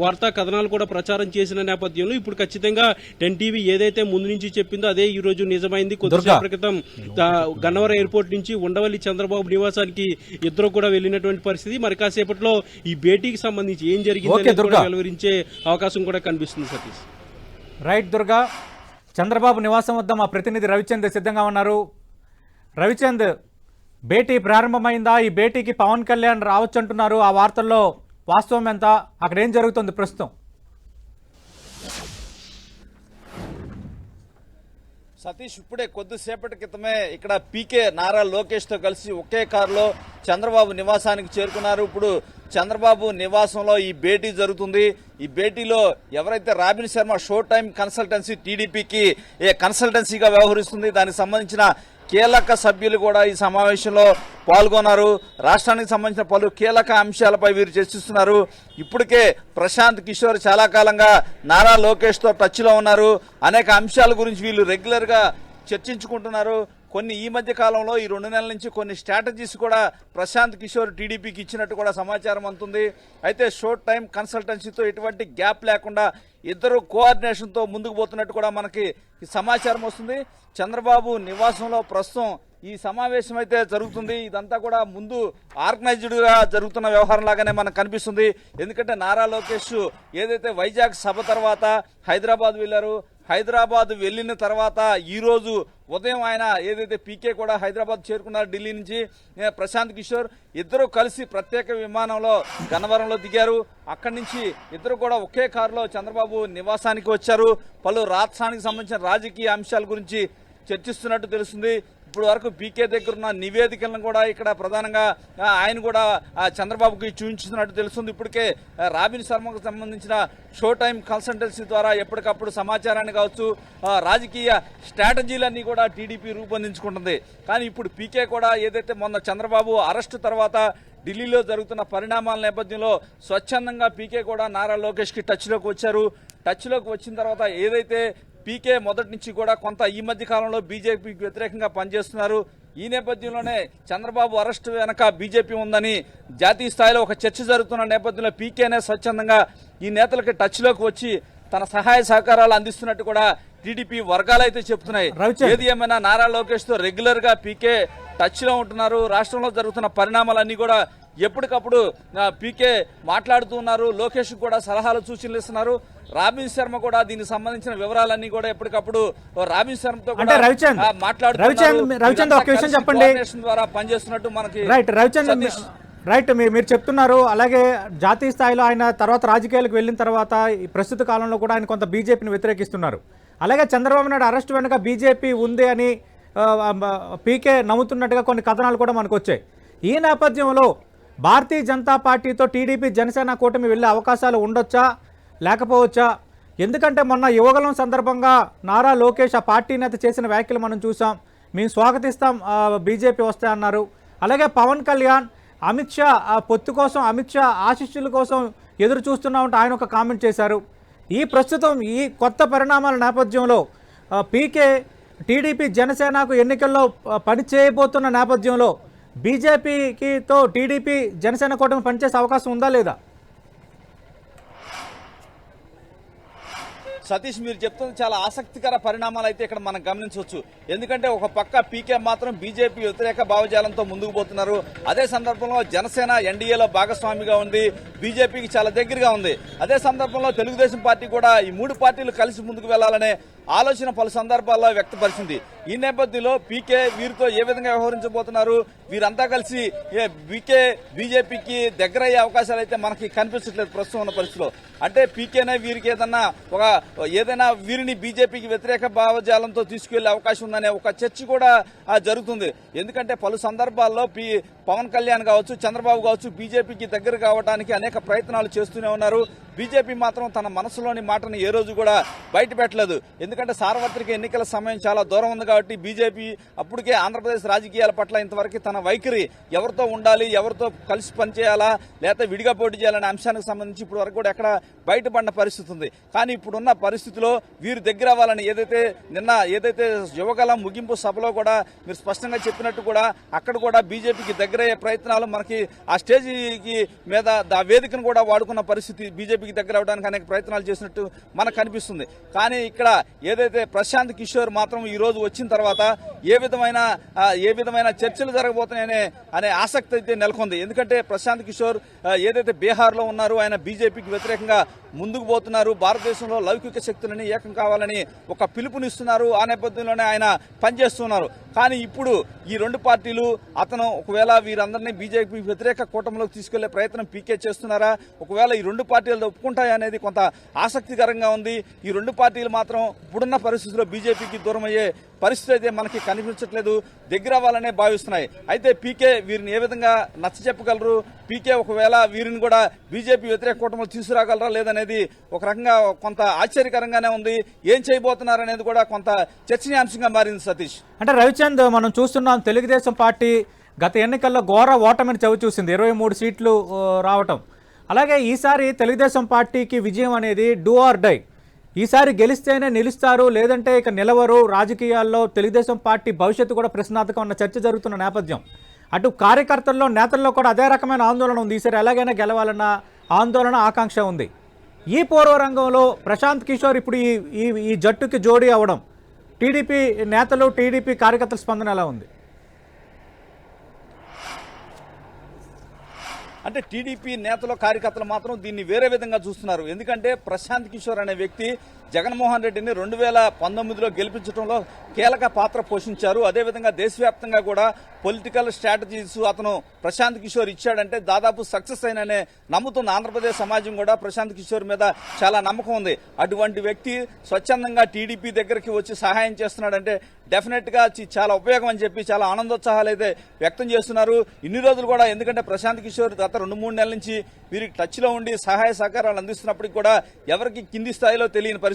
వార్తా కథనాలు కూడా ప్రచారం చేసిన నేపథ్యంలో ఇప్పుడు ఖచ్చితంగా 10 టీవీ ఏదైతే ముందు నుంచి చెప్పిందో అదే ఈ రోజు నిజమైంది. కొద్దిసేపటి క్రితం గన్నవరం ఎయిర్పోర్ట్ నుంచి ఉండవల్లి చంద్రబాబు నివాసానికి ఇద్దరు కూడా వెళ్లినటువంటి పరిస్థితి. మరి కాసేపట్లో ఈ భేటీకి సంబంధించి ఏం జరిగింది వెలువరించే అవకాశం కూడా కనిపిస్తుంది. సతీష్. రైట్ దుర్గా, చంద్రబాబు నివాసం వద్ద మా ప్రతినిధి రవిచంద్ సిద్ధంగా ఉన్నారు. రవిచంద్, భేటీ ప్రారంభమైందా? ఈ భేటీకి పవన్ కళ్యాణ్ రావచ్చు అంటున్నారు. ఆ వార్తల్లో వాస్తవం ఎంత? అక్కడ ఏం జరుగుతుంది ప్రస్తుతం? సతీష్, ఇప్పుడే కొద్దిసేపటి క్రితమే ఇక్కడ పీకే నారా లోకేష్ తో కలిసి ఒకే కారులో చంద్రబాబు నివాసానికి చేరుకున్నారు. ఇప్పుడు చంద్రబాబు నివాసంలో ఈ భేటీ జరుగుతుంది. ఈ భేటీలో ఎవరైతే robin Sharma show time consultancy టీడీపీకి కన్సల్టెన్సీగా వ్యవహరిస్తుంది, దానికి సంబంధించిన కీలక సభ్యులు కూడా ఈ సమావేశంలో పాల్గొన్నారు. రాష్ట్రానికి సంబంధించిన పలు కీలక అంశాలపై వీరు చర్చిస్తున్నారు. ఇప్పటికే ప్రశాంత్ కిషోర్ చాలా కాలంగా నారా లోకేష్ తో టచ్ లో ఉన్నారు. అనేక అంశాల గురించి వీళ్ళు రెగ్యులర్ గా చర్చించుకుంటున్నారు. కొన్ని ఈ మధ్య కాలంలో ఈ 2 నెలల నుంచి కొన్ని స్ట్రాటజీస్ కూడా ప్రశాంత్ కిషోర్ టీడీపీకి ఇచ్చినట్టు కూడా సమాచారం అందుతుంది. అయితే షార్ట్ టైం కన్సల్టెన్సీతో ఎటువంటి గ్యాప్ లేకుండా ఇద్దరు కోఆర్డినేషన్తో ముందుకు పోతున్నట్టు కూడా మనకి సమాచారం వస్తుంది. చంద్రబాబు నివాసంలో ప్రస్తుతం ఈ సమావేశం అయితే జరుగుతుంది. ఇదంతా కూడా ముందు ఆర్గనైజ్డ్ గా జరుగుతున్న వ్యవహారం లాగానే మనకు కనిపిస్తుంది. ఎందుకంటే నారా లోకేష్ ఏదైతే వైజాగ్ సభ తర్వాత హైదరాబాద్ వెళ్లారు, హైదరాబాద్ వెళ్లిన తర్వాత ఈ రోజు ఉదయం ఆయన ఏదైతే పీకే కూడా హైదరాబాద్ చేరుకున్నారు ఢిల్లీ నుంచి. ప్రశాంత్ కిషోర్ ఇద్దరు కలిసి ప్రత్యేక విమానంలో గన్నవరంలో దిగారు. అక్కడి నుంచి ఇద్దరు కూడా ఒకే కారులో చంద్రబాబు నివాసానికి వచ్చారు. పలు రాష్ట్రానికి సంబంధించిన రాజకీయ అంశాల గురించి చర్చిస్తున్నట్టు తెలుస్తుంది. ఇప్పుడు వరకు పీకే దగ్గర ఉన్న నివేదికలను కూడా ఇక్కడ ప్రధానంగా ఆయన కూడా చంద్రబాబుకి చూపించుతున్నట్టు తెలుస్తుంది. ఇప్పటికే రాబిన్ శర్మకు సంబంధించిన షో టైం కన్సల్టెన్సీ ద్వారా ఎప్పటికప్పుడు సమాచారాన్ని కావచ్చు, రాజకీయ స్ట్రాటజీలన్నీ కూడా టీడీపీ రూపొందించుకుంటుంది. కానీ ఇప్పుడు పీకే కూడా ఏదైతే మొన్న చంద్రబాబు అరెస్టు తర్వాత ఢిల్లీలో జరుగుతున్న పరిణామాల నేపథ్యంలో స్వచ్ఛందంగా పీకే కూడా నారా లోకేష్కి టచ్లోకి వచ్చారు. టచ్లోకి వచ్చిన తర్వాత ఏదైతే పీకే మొదటి నుంచి కూడా కొంత ఈ మధ్య కాలంలో బీజేపీకి వ్యతిరేకంగా పనిచేస్తున్నారు. ఈ నేపథ్యంలోనే చంద్రబాబు అరెస్టు వెనక బీజేపీ ఉందని జాతీయ స్థాయిలో ఒక చర్చ జరుగుతున్న నేపథ్యంలో పీకేనే స్వచ్ఛందంగా ఈ నేతలకి టచ్లోకి వచ్చి తన సహాయ సహకారాలు అందిస్తున్నట్టు కూడా టీడీపీ వర్గాలు అయితే చెప్తున్నాయి. ఏది ఏమైనా నారా లోకేష్ తో రెగ్యులర్ గా పీకే టచ్ లో ఉంటున్నారు. రాష్ట్రంలో జరుగుతున్న పరిణామాలన్నీ కూడా ఎప్పటికప్పుడు పీకే మాట్లాడుతూ ఉన్నారు. లోకేష్ కూడా సలహాలు సూచనలు ఇస్తున్నారు. రాబిన్ శర్మ కూడా దీనికి సంబంధించిన వివరాలన్నీ కూడా ఎప్పటికప్పుడు రాబిన్ శర్మతో ద్వారా పనిచేస్తున్నట్టు మనకి రైట్ మీరు చెప్తున్నారు. అలాగే జాతీయ స్థాయిలో ఆయన తర్వాత రాజకీయాలకు వెళ్ళిన తర్వాత ఈ ప్రస్తుత కాలంలో కూడా ఆయన కొంత బీజేపీని వ్యతిరేకిస్తున్నారు. అలాగే చంద్రబాబు నాయుడు అరెస్ట్ వెనుక బీజేపీ ఉంది అని పీకే నమ్ముతున్నట్టుగా కొన్ని కథనాలు కూడా మనకు వచ్చాయి. ఈ నేపథ్యంలో భారతీయ జనతా పార్టీతో టీడీపీ జనసేన కూటమి వెళ్ళే అవకాశాలు ఉండొచ్చా లేకపోవచ్చా? ఎందుకంటే మొన్న యువగలం సందర్భంగా నారా లోకేష్ ఆ పార్టీ నేత చేసిన వ్యాఖ్యలు మనం చూసాం. మేము స్వాగతిస్తాం బీజేపీ వస్తే అన్నారు. అలాగే పవన్ కళ్యాణ్ అమిత్ షా పొత్తు కోసం, అమిత్ షా ఆశీస్సుల కోసం ఎదురు చూస్తున్నామంటే ఆయన ఒక కామెంట్ చేశారు. ఈ ప్రస్తుతం ఈ కొత్త పరిణామాల నేపథ్యంలో పీకే టీడీపీ జనసేనకు ఎన్నికల్లో పని చేయబోతున్న నేపథ్యంలో బీజేపీకితో టీడీపీ జనసేన కూటమి పనిచేసే అవకాశం ఉందా లేదా? సతీష్, మీరు చెప్తుంది చాలా ఆసక్తికర పరిణామాలు అయితే ఇక్కడ మనం గమనించవచ్చు. ఎందుకంటే ఒక పక్క పీకే మాత్రం బీజేపీ వ్యతిరేక భావజాలంతో ముందుకు పోతున్నారు. అదే సందర్భంలో జనసేన ఎన్డీఏలో భాగస్వామిగా ఉంది, బీజేపీకి చాలా దగ్గరగా ఉంది. అదే సందర్భంలో తెలుగుదేశం పార్టీ కూడా ఈ 3 పార్టీలు కలిసి ముందుకు వెళ్లాలనే ఆలోచన పలు సందర్భాల్లో వ్యక్తపరిచింది. ఈ నేపథ్యంలో పీకే వీరితో ఏ విధంగా వ్యవహరించబోతున్నారు, వీరంతా కలిసి పీకే బీజేపీకి దగ్గరయ్యే అవకాశాలు అయితే మనకి కనిపించట్లేదు ప్రస్తుతం ఉన్న పరిస్థితిలో. అంటే పీకేనే వీరికి ఏదైనా వీరిని బీజేపీకి వ్యతిరేక భావజాలంతో తీసుకెళ్లే అవకాశం ఉందనే ఒక చర్చ కూడా జరుగుతుంది. ఎందుకంటే పలు సందర్భాల్లో పవన్ కళ్యాణ్ కావచ్చు, చంద్రబాబు కావచ్చు బీజేపీకి దగ్గర కావడానికి అనేక ప్రయత్నాలు చేస్తూనే ఉన్నారు. బీజేపీ మాత్రం తన మనసులోని మాటను ఏ రోజు కూడా బయట పెట్టలేదు. ఎందుకంటే సార్వత్రిక ఎన్నికల సమయం చాలా దూరం ఉంది కాబట్టి బీజేపీ అప్పటికే ఆంధ్రప్రదేశ్ రాజకీయాల పట్ల ఇంతవరకు తన వైఖరి ఎవరితో ఉండాలి, ఎవరితో కలిసి పనిచేయాలా, లేకపోతే విడిగా పోటీ చేయాలనే అంశానికి సంబంధించి ఇప్పుడు వరకు కూడా ఎక్కడ బయటపడిన పరిస్థితి ఉంది. కానీ ఇప్పుడున్న పరిస్థితిలో వీరు దగ్గర అవ్వాలని ఏదైతే యువగలం ముగింపు సభలో కూడా మీరు స్పష్టంగా చెప్పినట్టు కూడా అక్కడ కూడా బీజేపీకి దగ్గరయ్యే ప్రయత్నాలు మనకి ఆ స్టేజీకి మీద ఆ వేదికను కూడా వాడుకున్న పరిస్థితి, బీజేపీకి దగ్గర అవడానికి అనేక ప్రయత్నాలు చేసినట్టు మనకు కనిపిస్తుంది. కానీ ఇక్కడ ఏదైతే ప్రశాంత్ కిషోర్ మాత్రం ఈ రోజు వచ్చిన తర్వాత ఏ విధమైన చర్చలు జరగబోతున్నాయనే అనే ఆసక్తి అయితే నెలకొంది. ఎందుకంటే ప్రశాంత్ కిషోర్ ఏదైతే బీహార్లో ఉన్నారో ఆయన బీజేపీకి వ్యతిరేకంగా ముందుకు పోతున్నారు, భారతదేశంలో లౌకిక శక్తులని ఏకం కావాలని ఒక పిలుపునిస్తున్నారు. ఆ నేపథ్యంలోనే ఆయన పనిచేస్తున్నారు. కానీ ఇప్పుడు ఈ రెండు పార్టీలు అతను ఒకవేళ వీరందరినీ బీజేపీ వ్యతిరేక కూటమిలోకి తీసుకెళ్లే ప్రయత్నం పీకే చేస్తున్నారా, ఒకవేళ ఈ రెండు పార్టీలు ఒప్పుకుంటాయా అనేది కొంత ఆసక్తికరంగా ఉంది. ఈ రెండు పార్టీలు మాత్రం ఇప్పుడున్న పరిస్థితుల్లో బీజేపీకి దూరం అయ్యే పరిస్థితి అయితే మనకి కనిపించట్లేదు, దగ్గర అవ్వాలనే భావిస్తున్నాయి. అయితే పీకే వీరిని ఏ విధంగా నచ్చ చెప్పగలరు, పీకే ఒకవేళ వీరిని కూడా బీజేపీ వ్యతిరేక కూటమిలో తీసుకురాగలరా లేదనేది ఒక రకంగా కొంత ఆశ్చర్యకరంగానే ఉంది. ఏం చేయబోతున్నారనేది కూడా కొంత చర్చనీయాంశంగా మారింది. సతీష్, అంటే రవిచంద్, మనం చూస్తున్నాం తెలుగుదేశం పార్టీ గత ఎన్నికల్లో ఘోర ఓటమిని చవిచూసింది, 23 సీట్లు రావటం. అలాగే ఈసారి తెలుగుదేశం పార్టీకి విజయం అనేది డూ ఆర్ డై. ఈసారి గెలిస్తేనే నిలుస్తారు, లేదంటే ఇక నిలవరు. రాజకీయాల్లో తెలుగుదేశం పార్టీ భవిష్యత్తు కూడా ప్రశ్నార్థకం అన్న చర్చ జరుగుతున్న నేపథ్యం. అటు కార్యకర్తల్లో నేతల్లో కూడా అదే రకమైన ఆందోళన ఉంది. ఈసారి ఎలాగైనా గెలవాలన్న ఆందోళన, ఆకాంక్ష ఉంది. ఈ పూర్వరంగంలో ప్రశాంత్ కిషోర్ ఇప్పుడు ఈ జట్టుకి జోడీ అవ్వడం, టీడీపీ నేతలు, టీడీపీ కార్యకర్తల స్పందన ఎలా ఉంది? అంటే టీడీపీ నేతలు, కార్యకర్తలు మాత్రం దీన్ని వేరే విధంగా చూస్తున్నారు. ఎందుకంటే ప్రశాంత్ కిషోర్ అనే వ్యక్తి జగన్మోహన్ రెడ్డిని 2019లో గెలిపించడంలో కీలక పాత్ర పోషించారు. అదేవిధంగా దేశవ్యాప్తంగా కూడా పొలిటికల్ స్ట్రాటజీస్ అతను ప్రశాంత్ కిషోర్ ఇచ్చాడంటే దాదాపు సక్సెస్ అయిననే నమ్ముతున్న ఆంధ్రప్రదేశ్ సమాజం కూడా ప్రశాంత్ కిషోర్ మీద చాలా నమ్మకం ఉంది. అటువంటి వ్యక్తి స్వచ్ఛందంగా టీడీపీ దగ్గరికి వచ్చి సహాయం చేస్తున్నాడంటే డెఫినెట్ గా చాలా ఉపయోగం అని చెప్పి చాలా ఆనందోత్సాహాలు అయితే వ్యక్తం చేస్తున్నారు. ఇన్ని రోజులు కూడా ఎందుకంటే ప్రశాంత్ కిషోర్ గత 2-3 నెలల నుంచి వీరికి టచ్ లో ఉండి సహాయ సహకారాలు అందిస్తున్నప్పటికీ కూడా ఎవరికి కింది స్థాయిలో తెలియని పరిస్థితి.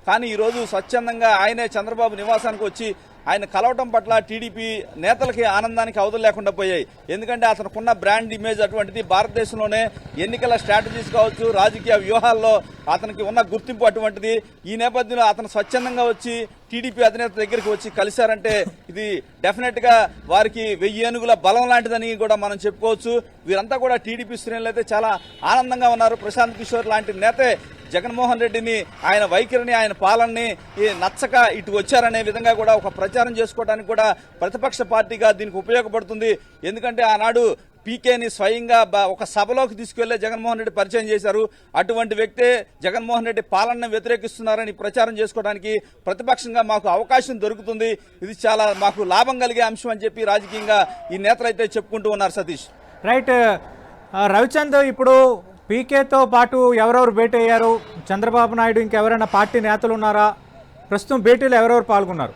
కానీ ఈ రోజు స్వచ్ఛందంగా ఆయనే చంద్రబాబు నివాసానికి వచ్చి ఆయన కలవటం పట్ల టీడీపీ నేతలకి ఆనందానికి అవధులు లేకుండా పోయాయి. ఎందుకంటే అతనుకున్న బ్రాండ్ ఇమేజ్ అటువంటిది, భారతదేశంలోనే ఎన్నికల స్ట్రాటజీస్ కావచ్చు, రాజకీయ వ్యూహాల్లో అతనికి ఉన్న గుర్తింపు అటువంటిది. ఈ నేపథ్యంలో అతను స్వచ్ఛందంగా వచ్చి టీడీపీ అధినేత దగ్గరికి వచ్చి కలిశారంటే ఇది డెఫినెట్ గా వారికి 1000 ఏనుగుల బలం లాంటిదని కూడా మనం చెప్పుకోవచ్చు. వీరంతా కూడా టీడీపీ శ్రేణులు అయితే చాలా ఆనందంగా ఉన్నారు. ప్రశాంత్ కిషోర్ లాంటి నేతే జగన్మోహన్ రెడ్డిని, ఆయన వైఖరిని, ఆయన పాలనని నచ్చక ఇటు వచ్చారనే విధంగా కూడా ఒక ప్రచారం చేసుకోవడానికి కూడా ప్రతిపక్ష పార్టీగా దీనికి ఉపయోగపడుతుంది. ఎందుకంటే ఆనాడు పీకేని స్వయంగా ఒక సభలోకి తీసుకెళ్లే జగన్మోహన్ రెడ్డి పరిచయం చేశారు. అటువంటి వ్యక్తే జగన్మోహన్ రెడ్డి పాలనను వ్యతిరేకిస్తున్నారని ప్రచారం చేసుకోవడానికి ప్రతిపక్షంగా మాకు అవకాశం దొరుకుతుంది, ఇది చాలా మాకు లాభం కలిగే అంశం అని చెప్పి రాజకీయంగా ఈ నేతలు అయితే చెప్పుకుంటూ ఉన్నారు. సతీష్, రైట్. రవిచంద్, ఇప్పుడు పీకేతో పాటు ఎవరెవరు భేటీ అయ్యారు? చంద్రబాబు నాయుడు ఇంకెవరైనా పార్టీ నేతలు ఉన్నారా? ప్రస్తుతం భేటీలో ఎవరెవరు పాల్గొన్నారు?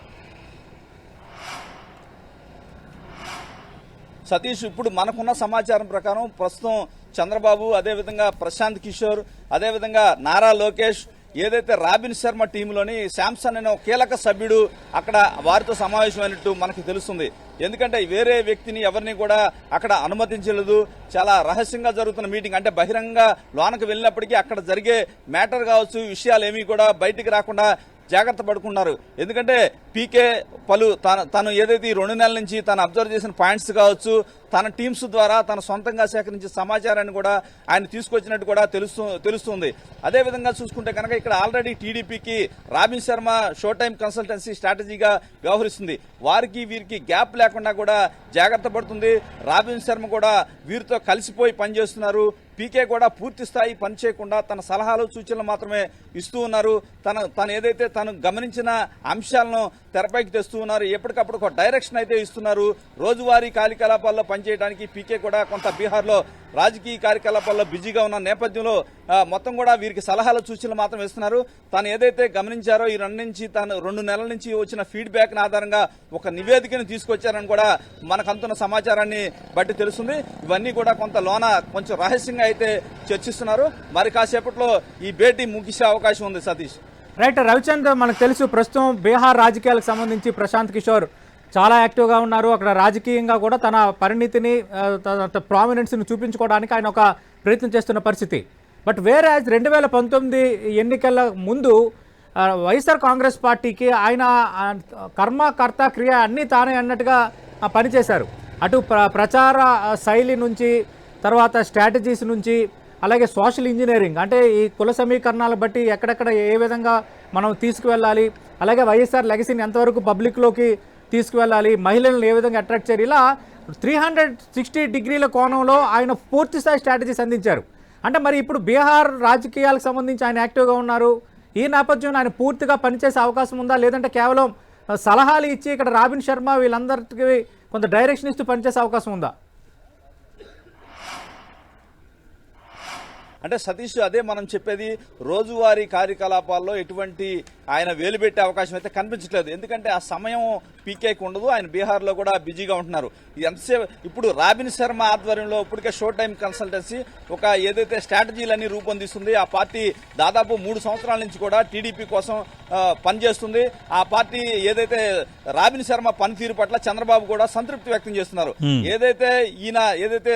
సతీష్, ఇప్పుడు మనకున్న సమాచారం ప్రకారం ప్రస్తుతం చంద్రబాబు, అదేవిధంగా ప్రశాంత్ కిషోర్, అదేవిధంగా నారా లోకేష్, ఏదైతే రాబిన్ శర్మ టీంలోని శాంసన్ అనే కీలక సభ్యుడు అక్కడ వారితో సమావేశమైనట్టు మనకు తెలుస్తుంది. ఎందుకంటే వేరే వ్యక్తిని ఎవరిని కూడా అక్కడ అనుమతించలేదు. చాలా రహస్యంగా జరుగుతున్న మీటింగ్, అంటే బహిరంగ లోనకు వెళ్ళినప్పటికీ అక్కడ జరిగే మ్యాటర్ కావచ్చు, విషయాలు ఏమీ కూడా బయటికి రాకుండా జాగ్రత్త పడుకున్నారు. ఎందుకంటే పీకే తను ఏదైతే 2 నెలల నుంచి తను అబ్జర్వ్ చేసిన పాయింట్స్ కావచ్చు, తన టీమ్స్ ద్వారా తన సొంతంగా సేకరించిన సమాచారాన్ని కూడా ఆయన తీసుకొచ్చినట్టు కూడా తెలుస్తుంది. అదేవిధంగా చూసుకుంటే కనుక ఇక్కడ ఆల్రెడీ టీడీపీకి Robin Sharma show time consultancy స్ట్రాటజీగా వ్యవహరిస్తుంది. వారికి వీరికి గ్యాప్ లేకుండా కూడా జాగ్రత్త పడుతుంది. రాబిన్ శర్మ కూడా వీరితో కలిసిపోయి పనిచేస్తున్నారు. పీకే కూడా పూర్తి స్థాయి పని చేయకుండా తన సలహాలు, సూచనలు మాత్రమే ఇస్తూ ఉన్నారు. తను ఏదైతే తను గమనించిన అంశాలను తెరపైకి తెస్తూ ఉన్నారు. ఎప్పటికప్పుడు ఒక డైరెక్షన్ అయితే ఇస్తున్నారు. రోజువారీ కార్యకలాపాల్లో పనిచేయడానికి పీకే కూడా కొంత బీహార్లో రాజకీయ కార్యకలాపాల్లో బిజీగా ఉన్న నేపథ్యంలో మొత్తం కూడా వీరికి సలహాలు సూచనలు మాత్రం ఇస్తున్నారు. తాను ఏదైతే గమనించారో ఈ 2 నెలల నుంచి వచ్చిన ఫీడ్బ్యాక్ ఆధారంగా ఒక నివేదికను తీసుకొచ్చారని కూడా మనకు అందుతున్న సమాచారాన్ని బట్టి తెలుస్తుంది. ఇవన్నీ కూడా కొంచెం రహస్యంగా అయితే చర్చిస్తున్నారు. మరి కాసేపట్లో ఈ భేటీ ముగిసే అవకాశం ఉంది. సతీష్, రైట్. రవిచంద్ర, మనకు తెలుసు ప్రస్తుతం బీహార్ రాజకీయాలకు సంబంధించి ప్రశాంత్ కిషోర్ చాలా యాక్టివ్గా ఉన్నారు. అక్కడ రాజకీయంగా కూడా తన పరిణితిని ప్రామినెన్స్ని చూపించుకోవడానికి ఆయన ఒక ప్రయత్నం చేస్తున్న పరిస్థితి. బట్ వేరే 2019 ఎన్నికల ముందు వైఎస్ఆర్ కాంగ్రెస్ పార్టీకి ఆయన కర్మ కర్త క్రియ అన్నీ తానే అన్నట్టుగా పనిచేశారు. అటు ప్రచార శైలి నుంచి, తర్వాత స్ట్రాటజీస్ నుంచి, అలాగే సోషల్ ఇంజనీరింగ్ అంటే ఈ కుల సమీకరణాలు బట్టి ఎక్కడెక్కడ ఏ విధంగా మనం తీసుకువెళ్ళాలి, అలాగే వైఎస్ఆర్ లెగసీని ఎంతవరకు పబ్లిక్లోకి తీసుకువెళ్ళాలి, మహిళలను ఏ విధంగా అట్రాక్ట్ చేయాలి, ఇలా 360 డిగ్రీల కోణంలో ఆయన పూర్తిస్థాయి స్ట్రాటజీస్ అందించారు. అంటే మరి ఇప్పుడు బీహార్ రాజకీయాలకు సంబంధించి ఆయన యాక్టివ్గా ఉన్నారు. ఈ నేపథ్యంలో ఆయన పూర్తిగా పనిచేసే అవకాశం ఉందా, లేదంటే కేవలం సలహాలు ఇచ్చి ఇక్కడ రాబిన్ శర్మ వీళ్ళందరికీ కొంత డైరెక్షన్ ఇస్తూ పనిచేసే అవకాశం ఉందా? అంటే సతీష్, అదే మనం చెప్పేది, రోజువారీ కార్యకలాపాల్లో ఎటువంటి ఆయన వేలు పెట్టే అవకాశం అయితే కనిపించట్లేదు. ఎందుకంటే ఆ సమయం పీకేకి ఉండదు. ఆయన బీహార్లో కూడా బిజీగా ఉంటున్నారు. ఎంతసేపు ఇప్పుడు రాబిన్ శర్మ ఆధ్వర్యంలో ఇప్పటికే షో టైం కన్సల్టెన్సీ ఒక ఏదైతే స్ట్రాటజీలన్నీ రూపొందిస్తుంది. ఆ పార్టీ దాదాపు 3 సంవత్సరాల నుంచి కూడా టీడీపీ కోసం పనిచేస్తుంది. ఆ పార్టీ ఏదైతే రాబిన్ శర్మ పనితీరు పట్ల చంద్రబాబు కూడా సంతృప్తి వ్యక్తం చేస్తున్నారు. ఏదైతే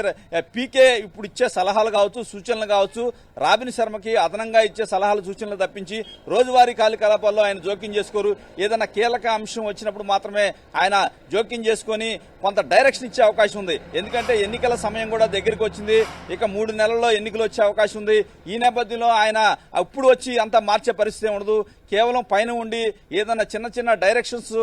పీకే ఇప్పుడు ఇచ్చే సలహాలు కావచ్చు, సూచనలు కావచ్చు, రాబిన్ శర్మకి అదనంగా ఇచ్చే సలహాలు సూచనలు తప్పించి రోజువారీ కార్యకలాపాల్లో ఆయన జోక్యం చేసుకోరు. ఏదైనా కీలక అంశం వచ్చినప్పుడు మాత్రమే ఆయన జోక్యం చేసుకొని కొంత డైరెక్షన్ ఇచ్చే అవకాశం ఉంది. ఎందుకంటే ఎన్నికల సమయం కూడా దగ్గరికి వచ్చింది. ఇక 3 నెలల్లో ఎన్నికలు వచ్చే అవకాశం ఉంది. ఈ నేపథ్యంలో ఆయన అప్పుడు వచ్చి అంతా మార్చే పరిస్థితి ఉండదు. కేవలం పైన ఉండి ఏదైనా చిన్న డైరెక్షన్స్,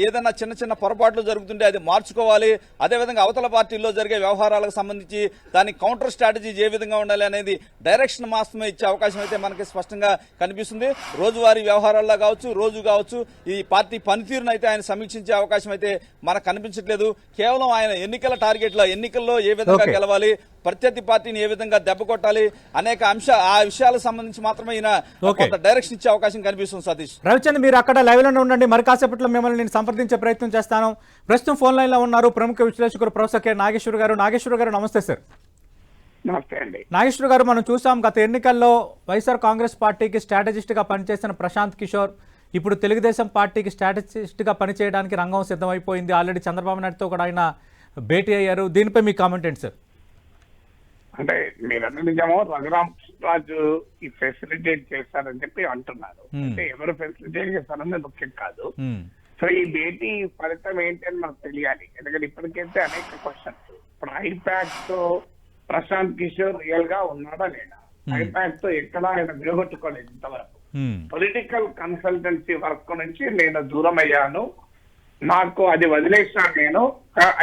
ఏదైనా చిన్న పొరపాట్లు జరుగుతుంటే అది మార్చుకోవాలి. అదేవిధంగా అవతల పార్టీల్లో జరిగే వ్యవహారాలకు సంబంధించి దానికి కౌంటర్ స్ట్రాటజీ ఏ విధంగా ఉండాలి అనేది డైరెక్షన్ మాత్రమే ఇచ్చే అవకాశం అయితే మనకి స్పష్టంగా కనిపిస్తుంది. రోజువారీ వ్యవహారాల్లో కావచ్చు, ఈ పార్టీ పనితీరును అయితే ఆయన సమీక్షించే అవకాశం అయితే మనకు కనిపించట్లేదు. కేవలం ఆయన ఎన్నికల టార్గెట్లో ఎన్నికల్లో ఏ విధంగా గెలవాలి, ప్రత్యర్థి పార్టీని ఏ విధంగా దెబ్బ కొట్టాలి అనేక ఆ విషయాలకు సంబంధించి మాత్రమే ఈయన కొంత డైరెక్షన్ ఇచ్చే అవకాశం కనిపిస్తుంది. సతీష్, రవిచంద్ర, మీరు అక్కడ లైవ్ లోనే ఉండండి. మరి కాసేపట్లో మిమ్మల్ని నేను సంప్రదించే ప్రయత్నం చేస్తాను. ప్రస్తుతం ఫోన్ లైన్ లో ఉన్నారు ప్రముఖ విశ్లేషకులు ప్రొఫెసర్ కె నాగేశ్వర్ గారు. నాగేశ్వర్ గారు, నమస్తే సార్. నమస్తే అండి. నాగేశ్వర్ గారు, మనం చూసాం గత ఎన్నికల్లో వైఎస్ఆర్ కాంగ్రెస్ పార్టీకి స్ట్రాటజిస్ట్ గా పనిచేసిన ప్రశాంత్ కిషోర్ ఇప్పుడు తెలుగుదేశం పార్టీకి స్ట్రాటజిస్ట్ గా పనిచేయడానికి రంగం సిద్ధమైపోయింది. ఆల్రెడీ చంద్రబాబు నాయుడుతో కూడా ఆయన భేటీ అయ్యారు. దీనిపై మీ కామెంట్ ఏంటి సార్? అంటే మీరన్న నిజమో, రఘురామ్ రాజు ఈ ఫెసిలిటేట్ చేస్తారని చెప్పి అంటున్నారు. అంటే ఎవరు ఫెసిలిటేట్ చేస్తారన్నది ముఖ్యం కాదు. సో ఈ భేటీ ఫలితం ఏంటి అని మనకు తెలియాలి. ఎందుకంటే ఇప్పటికైతే అనేక క్వశ్చన్స్. ఇప్పుడు ఐపాక్ తో ప్రశాంత్ కిషోర్ రియల్ గా ఉన్నాడా లేదా? ఐపాక్ తో ఎక్కడ ఆయన విడగొట్టుకోలేదు ఇంతవరకు. పొలిటికల్ కన్సల్టెన్సీ వర్క్ నుంచి నేను దూరం అయ్యాను, నాకు అది వదిలేసాను, నేను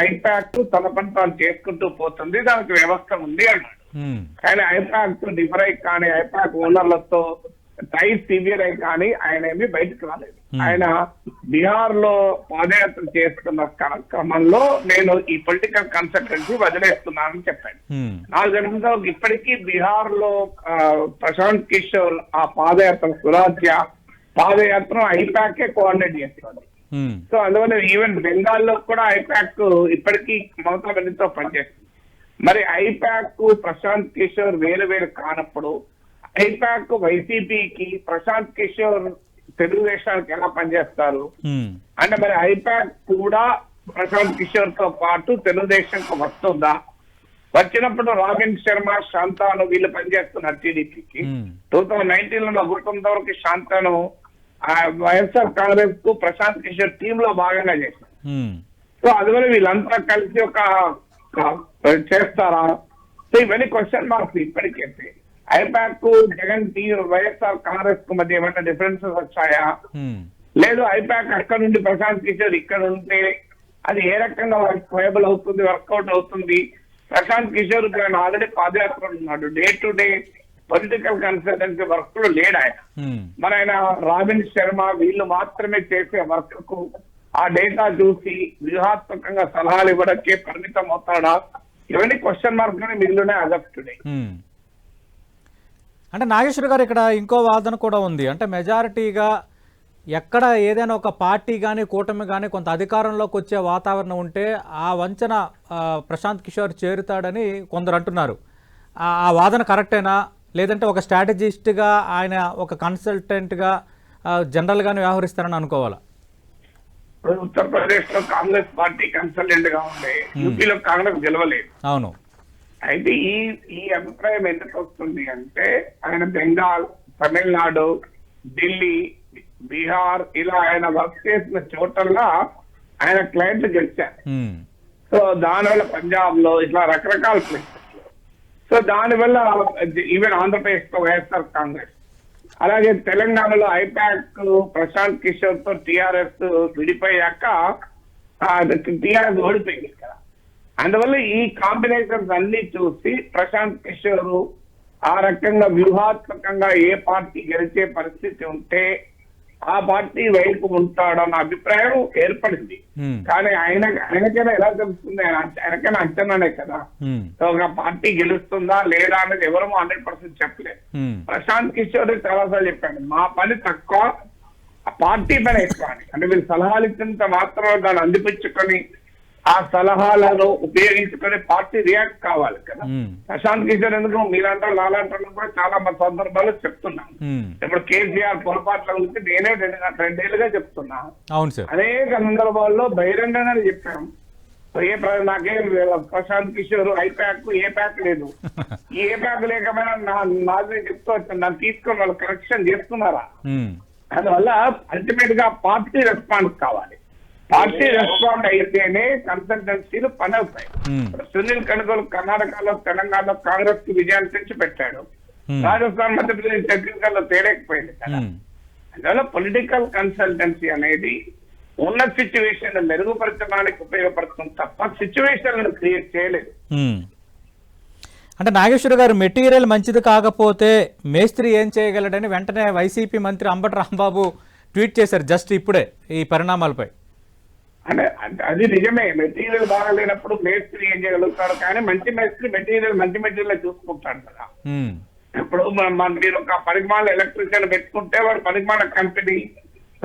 ఐపాక్ తన పని తాను చేసుకుంటూ పోతుంది, దానికి వ్యవస్థ ఉంది అన్నాడు. కానీ ఐపాక్ డిఫర్ అయి కానీ, ఐపాక్ ఓనర్లతో టై సివియర్ అయి కానీ ఆయన ఏమి బయటకు రాలేదు. ఆయన బీహార్ లో పాదయాత్ర చేస్తున్న క్రమంలో నేను ఈ పొలిటికల్ కన్సల్టెన్సీ వదిలేస్తున్నానని చెప్పాను. నాకు తెలిసిన ఇప్పటికీ బీహార్ లో ప్రశాంత్ కిషోర్ ఆ పాదయాత్ర, స్వరాజ్య పాదయాత్ర ఐపాకే కోఆర్డినేట్ చేస్తుంది. సో అందువల్ల ఈవెన్ బెంగాల్లో కూడా ఐపాక్ ఇప్పటికీ మమతా బెనర్జీతో పనిచేస్తుంది. మరి ఐపాక్ ప్రశాంత్ కిషోర్ వేరు కానప్పుడు ఐపాక్ వైసీపీకి, ప్రశాంత్ కిషోర్ తెలుగుదేశానికి ఎలా పనిచేస్తారు అంటే మరి ఐపాక్ కూడా ప్రశాంత్ కిషోర్ తో పాటు తెలుగుదేశంకి వస్తుందా? వచ్చినప్పుడు రాబిన్ శర్మ, శాంతాను వీళ్ళు పనిచేస్తున్నారు టీడీపీకి. 2019లో గుర్తున్నంత వరకు శాంతాను వైఎస్ఆర్ కాంగ్రెస్ కు ప్రశాంత్ కిషోర్ టీమ్ లో భాగంగా చేశారు. సో అందువల్ల వీళ్ళంతా కలిసి ఒక చేస్తారా? సో ఇవన్నీ క్వశ్చన్ మార్క్స్ ఇప్పటికైతే. ఐపాక్ జగన్ టీం, వైఎస్ఆర్ కాంగ్రెస్ కు మధ్య ఏమైనా డిఫరెన్సెస్ వచ్చాయా? లేదు, ఐపాక్ అక్కడ నుండి ప్రశాంత్ కిషోర్ ఇక్కడ ఉంటే అది ఏ రకంగా వైబుల్ అవుతుంది, వర్కౌట్ అవుతుంది? ప్రశాంత్ కిషోర్ ఆయన ఆల్రెడీ పాదయాత్ర ఉన్నాడు, day to day political consultancy work లో లేడు ఆయన. మరి ఆయన రాబిన్ శర్మ వీళ్ళు మాత్రమే చేసే వర్క్ కు ఆ డేటా చూసి వ్యూహాత్మకంగా సలహాలు ఇవ్వడానికే పరిమితం అవుతాడా, ఇవన్నీ క్వశ్చన్ మార్క్ గానే మిగిలినాయి యాజ్ ఆఫ్ టుడే. అంటే నాగేశ్వర్ గారు ఇక్కడ ఇంకో వాదన కూడా ఉంది. అంటే మెజారిటీగా ఎక్కడ ఏదైనా ఒక పార్టీ కానీ కూటమి కానీ కొంత అధికారంలోకి వచ్చే వాతావరణం ఉంటే ఆ వంచన ప్రశాంత్ కిషోర్ చేరుతాడని కొందరు అంటున్నారు. ఆ వాదన కరెక్టేనా, లేదంటే ఒక స్ట్రాటజిస్ట్గా ఆయన ఒక కన్సల్టెంట్గా జనరల్గానే వ్యవహరిస్తారని అనుకోవాలా? ఇప్పుడు ఉత్తరప్రదేశ్ లో కాంగ్రెస్ పార్టీ కన్సల్టెంట్ గా ఉండే, యూపీలో కాంగ్రెస్ గెలవలేదు. అవును. అయితే ఈ అభిప్రాయం ఎందుకు వస్తుంది అంటే ఆయన బెంగాల్, తమిళనాడు, ఢిల్లీ, బీహార్ ఇలా ఆయన వర్క్ చేసిన చోటల్లా ఆయన క్లయింట్లు గెలిచారు. సో దానివల్ల పంజాబ్ లో ఇట్లా రకరకాల ప్లేసెస్ లో, సో దానివల్ల ఈవెన్ ఆంధ్రప్రదేశ్ లో వైఎస్ఆర్ కాంగ్రెస్, అలాగే తెలంగాణలో ఐపాక్ ప్రశాంత్ కిషోర్ తో టిఆర్ఎస్ విడిపోయాక టిఆర్ఎస్ ఓడిపోయింది కదా. అందువల్ల ఈ కాంబినేషన్స్ అన్ని చూసి ప్రశాంత్ కిషోర్ ఆ రకంగా వ్యూహాత్మకంగా ఏ పార్టీ గెలిచే పరిస్థితి ఉంటే ఆ పార్టీ వైపు ఉంటాడన్న అభిప్రాయం ఏర్పడింది. కానీ ఆయనకైనా ఎలా తెలుస్తుంది, ఆయనకైనా అంచనానే కదా. ఒక పార్టీ గెలుస్తుందా లేదా అనేది ఎవరూ 100% చెప్పలేదు. ప్రశాంత్ కిషోర్ చాలాసార్లు చెప్పాడు, మా పని తక్కువ, పార్టీ పని ఎక్కువ అని. అంటే వీళ్ళు సలహాలు ఇచ్చినంత మాత్రం దాన్ని అందిపించుకొని ఆ సలహాలను ఉపయోగించుకొని పార్టీ రియాక్ట్ కావాలి కదా. ప్రశాంత్ కిషోర్ ఎందుకు మీరంటారు నాలంటారు కూడా చాలా సందర్భాల్లో చెప్తున్నాను. ఇప్పుడు కేసీఆర్ పొరపాట్ల గురించి నేనే 2 ఏళ్ళుగా చెప్తున్నా. అనేక సందర్భాల్లో బహిరంగంగానే చెప్పాం. నాకేం ప్రశాంత్ కిషోర్ ఐప్యాక్ ఏ ప్యాక్ లేదు, ఏ ప్యాక్ లేకపోయినా నాదే చెప్తూ వచ్చాను, నన్ను తీసుకొని వాళ్ళు కరెక్షన్ చేస్తున్నారా. అందువల్ల అల్టిమేట్ గా పార్టీ రెస్పాన్స్ కావాలి. పార్టీ రెస్పాండ్ అయితేనే కన్సల్టెన్సీలు పని అవుతాయి. సునీల్ కనుగోలు కర్ణాటకలో, తెలంగాణలో కాంగ్రెస్ కి విజయాన్ని తెచ్చి పెట్టాడు. రాజస్థాన్, మధ్యప్రదేశ్, ఛత్తీస్గఢ్ లో తేలేకపోయింది కదా. అందువల్ల పొలిటికల్ కన్సల్టెన్సీ అనేది ఉన్న సిచ్యువేషన్ మెరుగుపరచడానికి ఉపయోగపడుతుంది తప్ప సిచ్యువేషన్ క్రియేట్ చేయలేదు. అంటే నాగేశ్వర్ గారు మెటీరియల్ మంచిది కాకపోతే మేస్త్రి ఏం చేయగలడని వెంటనే వైసీపీ మంత్రి అంబటి రాంబాబు ట్వీట్ చేశారు జస్ట్ ఇప్పుడే ఈ పరిణామాలపై. అంటే అది నిజమే, మెటీరియల్ బాగాలేనప్పుడు మేస్త్రి ఏం చేయగలుగుతాడు, కానీ మంచి మేస్త్రి మంచి మెటీరియల్ చూసుకుంటాడు కదా. ఇప్పుడు మీరు ఒక పరిమాణ ఎలక్ట్రీషియన్ పెట్టుకుంటే వాడు పరిమాణ కంపెనీ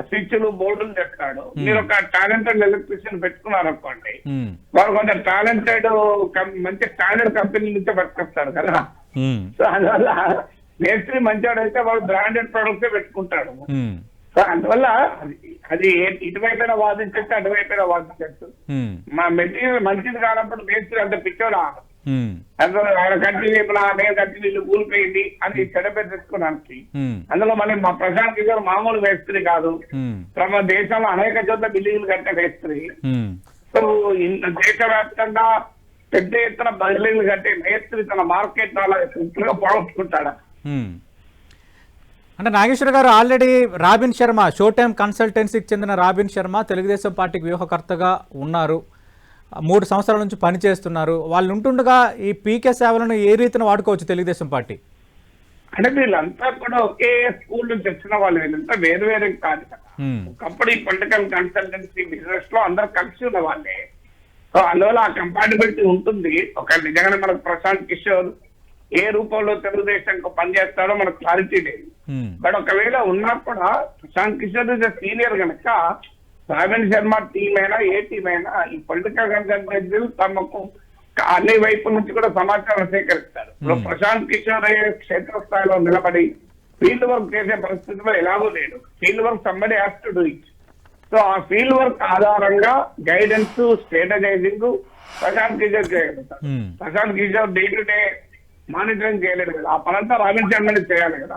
స్విచ్లు బోర్డులు చెప్తాడు. మీరు ఒక టాలెంటెడ్ ఎలక్ట్రీషియన్ పెట్టుకున్నారు అనుకోండి, వాడు కొంచెం టాలెంటెడ్ మంచి స్టాండర్డ్ కంపెనీ నుంచే పట్టుకొస్తాడు కదా. సో అందువల్ల మేస్త్రి మంచివాడైతే వాడు బ్రాండెడ్ ప్రొడక్ట్స్ పెట్టుకుంటాడు. సో అందువల్ల అది ఇటువైపున వాదించచ్చు, అటువైపున వాదించచ్చు. మా మెటీరియల్ మంచిది కానప్పుడు మేస్త్రి అంత పిచ్చోడా, ఆయన కంటిన్యూ నేను కంటిన్యూ కూలిపోయింది అని చెడపేరు తెచ్చుకోవడానికి. అందులో మళ్ళీ మా ప్రశాంత్ కిషోర్ మామూలు మేస్త్రి కాదు, తమ దేశంలో అనేక చోట్ల బిల్డింగ్లు కట్టే మేస్త్రి. సో దేశవ్యాప్తంగా పెద్ద ఎత్తున బిల్డింగ్లు కట్టే మేస్త్రి తన మార్కెట్ అలా పోగొట్టుకుంటాడా. అంటే నాగేశ్వర్ గారు already Robin Sharma, show time కన్సల్టెన్సీకి చెందిన రాబిన్ శర్మ తెలుగుదేశం పార్టీకి వ్యూహకర్తగా ఉన్నారు, 3 సంవత్సరాల నుంచి పనిచేస్తున్నారు. వాళ్ళు ఉంటుండగా ఈ పీకే సేవలను ఏ రీతిని వాడుకోవచ్చు తెలుగుదేశం పార్టీ? అంటే వీళ్ళంతా కూడా ఒకే స్కూల్ నుంచి వచ్చిన వాళ్ళు, వీళ్ళంతా వేరు వేరే కాదు కదా. ఒకప్పుడు ఈ పొలిటికల్ కన్సల్టెన్సీ బిజినెస్ లో అందరు కలిసి ఉన్న వాళ్ళే. సో అందువల్ల ఆ కంపాటిబిలిటీ ఉంటుంది. ఒక నిజంగానే మనకు ప్రశాంత్ కిషోర్ ఏ రూపంలో తెలుగుదేశంకు పనిచేస్తాడో మనకు క్లారిటీ లేదు. బట్ ఒకవేళ ఉన్నా కూడా ప్రశాంత్ కిషోర్ సీనియర్ కనుక రాబిన్ శర్మ టీం అయినా ఏ టీం అయినా ఈ పొలిటికల్ కన్సల్టెన్సీలు తమకు అన్ని వైపుల నుంచి కూడా సమాచారం సేకరిస్తారు. ఇప్పుడు ప్రశాంత్ కిషోర్ క్షేత్రస్థాయిలో నిలబడి ఫీల్డ్ వర్క్ చేసే పరిస్థితిలో ఎలాగో లేడు. Field work somebody has to do it. So ఆ ఫీల్డ్ వర్క్ ఆధారంగా గైడెన్స్, స్ట్రాటజైజింగ్ ప్రశాంత్ కిషోర్ చేయగలుగుతారు. Prashant Kishor day to day monitoring చేయలేదు కదా, ఆ పనంతా రాబిన్ శర్మని చేయాలి కదా.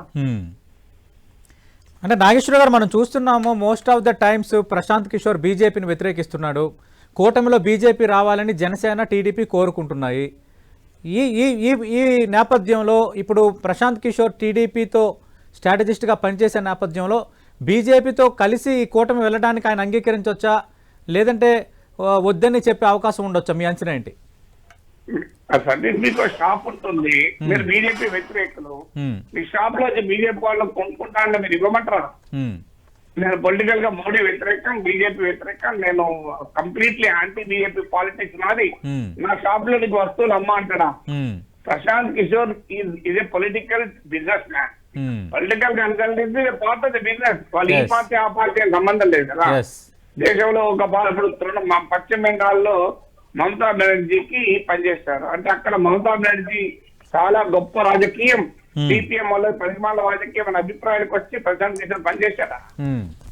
అంటే నాగేశ్వర గారు మనం చూస్తున్నాము most of the times Prashant Kishor బీజేపీని వ్యతిరేకిస్తున్నాడు. కూటమిలో బీజేపీ రావాలని జనసేన, టీడీపీ కోరుకుంటున్నాయి. ఈ ఈ ఈ నేపథ్యంలో ఇప్పుడు ప్రశాంత్ కిషోర్ టీడీపీతో స్ట్రాటజిస్ట్గా పనిచేసే నేపథ్యంలో బీజేపీతో కలిసి ఈ కూటమి వెళ్ళడానికి ఆయన అంగీకరించవచ్చా, లేదంటే వద్దని చెప్పే అవకాశం ఉండొచ్చా? మీ అంచనా ఏంటి? సతీష్, మీకు షాప్ ఉంటుంది, మీరు బీజేపీ వ్యతిరేకులు, మీ షాప్ లో బీజేపీ వాళ్ళు కొనుక్కుంటా అంటే మీరు ఇవ్వమంటారా? నేను పొలిటికల్ గా మోడీ వ్యతిరేకం, బీజేపీ వ్యతిరేకం. నేను కంప్లీట్లీ యాంటీ బీజేపీ పాలిటిక్స్ నాది. నా షాప్ లో నీకు వస్తువులు అమ్మ అంటాడా? Prashant Kishor is a political businessman. Political consultancy part of the business. వాళ్ళు ఈ పార్టీ ఆ పార్టీ సంబంధం లేదు కదా. దేశంలో ఇప్పుడు పశ్చిమ బెంగాల్లో మమతా బెనర్జీకి పనిచేస్తారు అంటే అక్కడ మమతా బెనర్జీ చాలా గొప్ప రాజకీయం, సిపిఎం వల్ల పరిమాణ రాజకీయం అనే అభిప్రాయానికి వచ్చి ప్రశాంత్ కిషోర్ పనిచేశారా?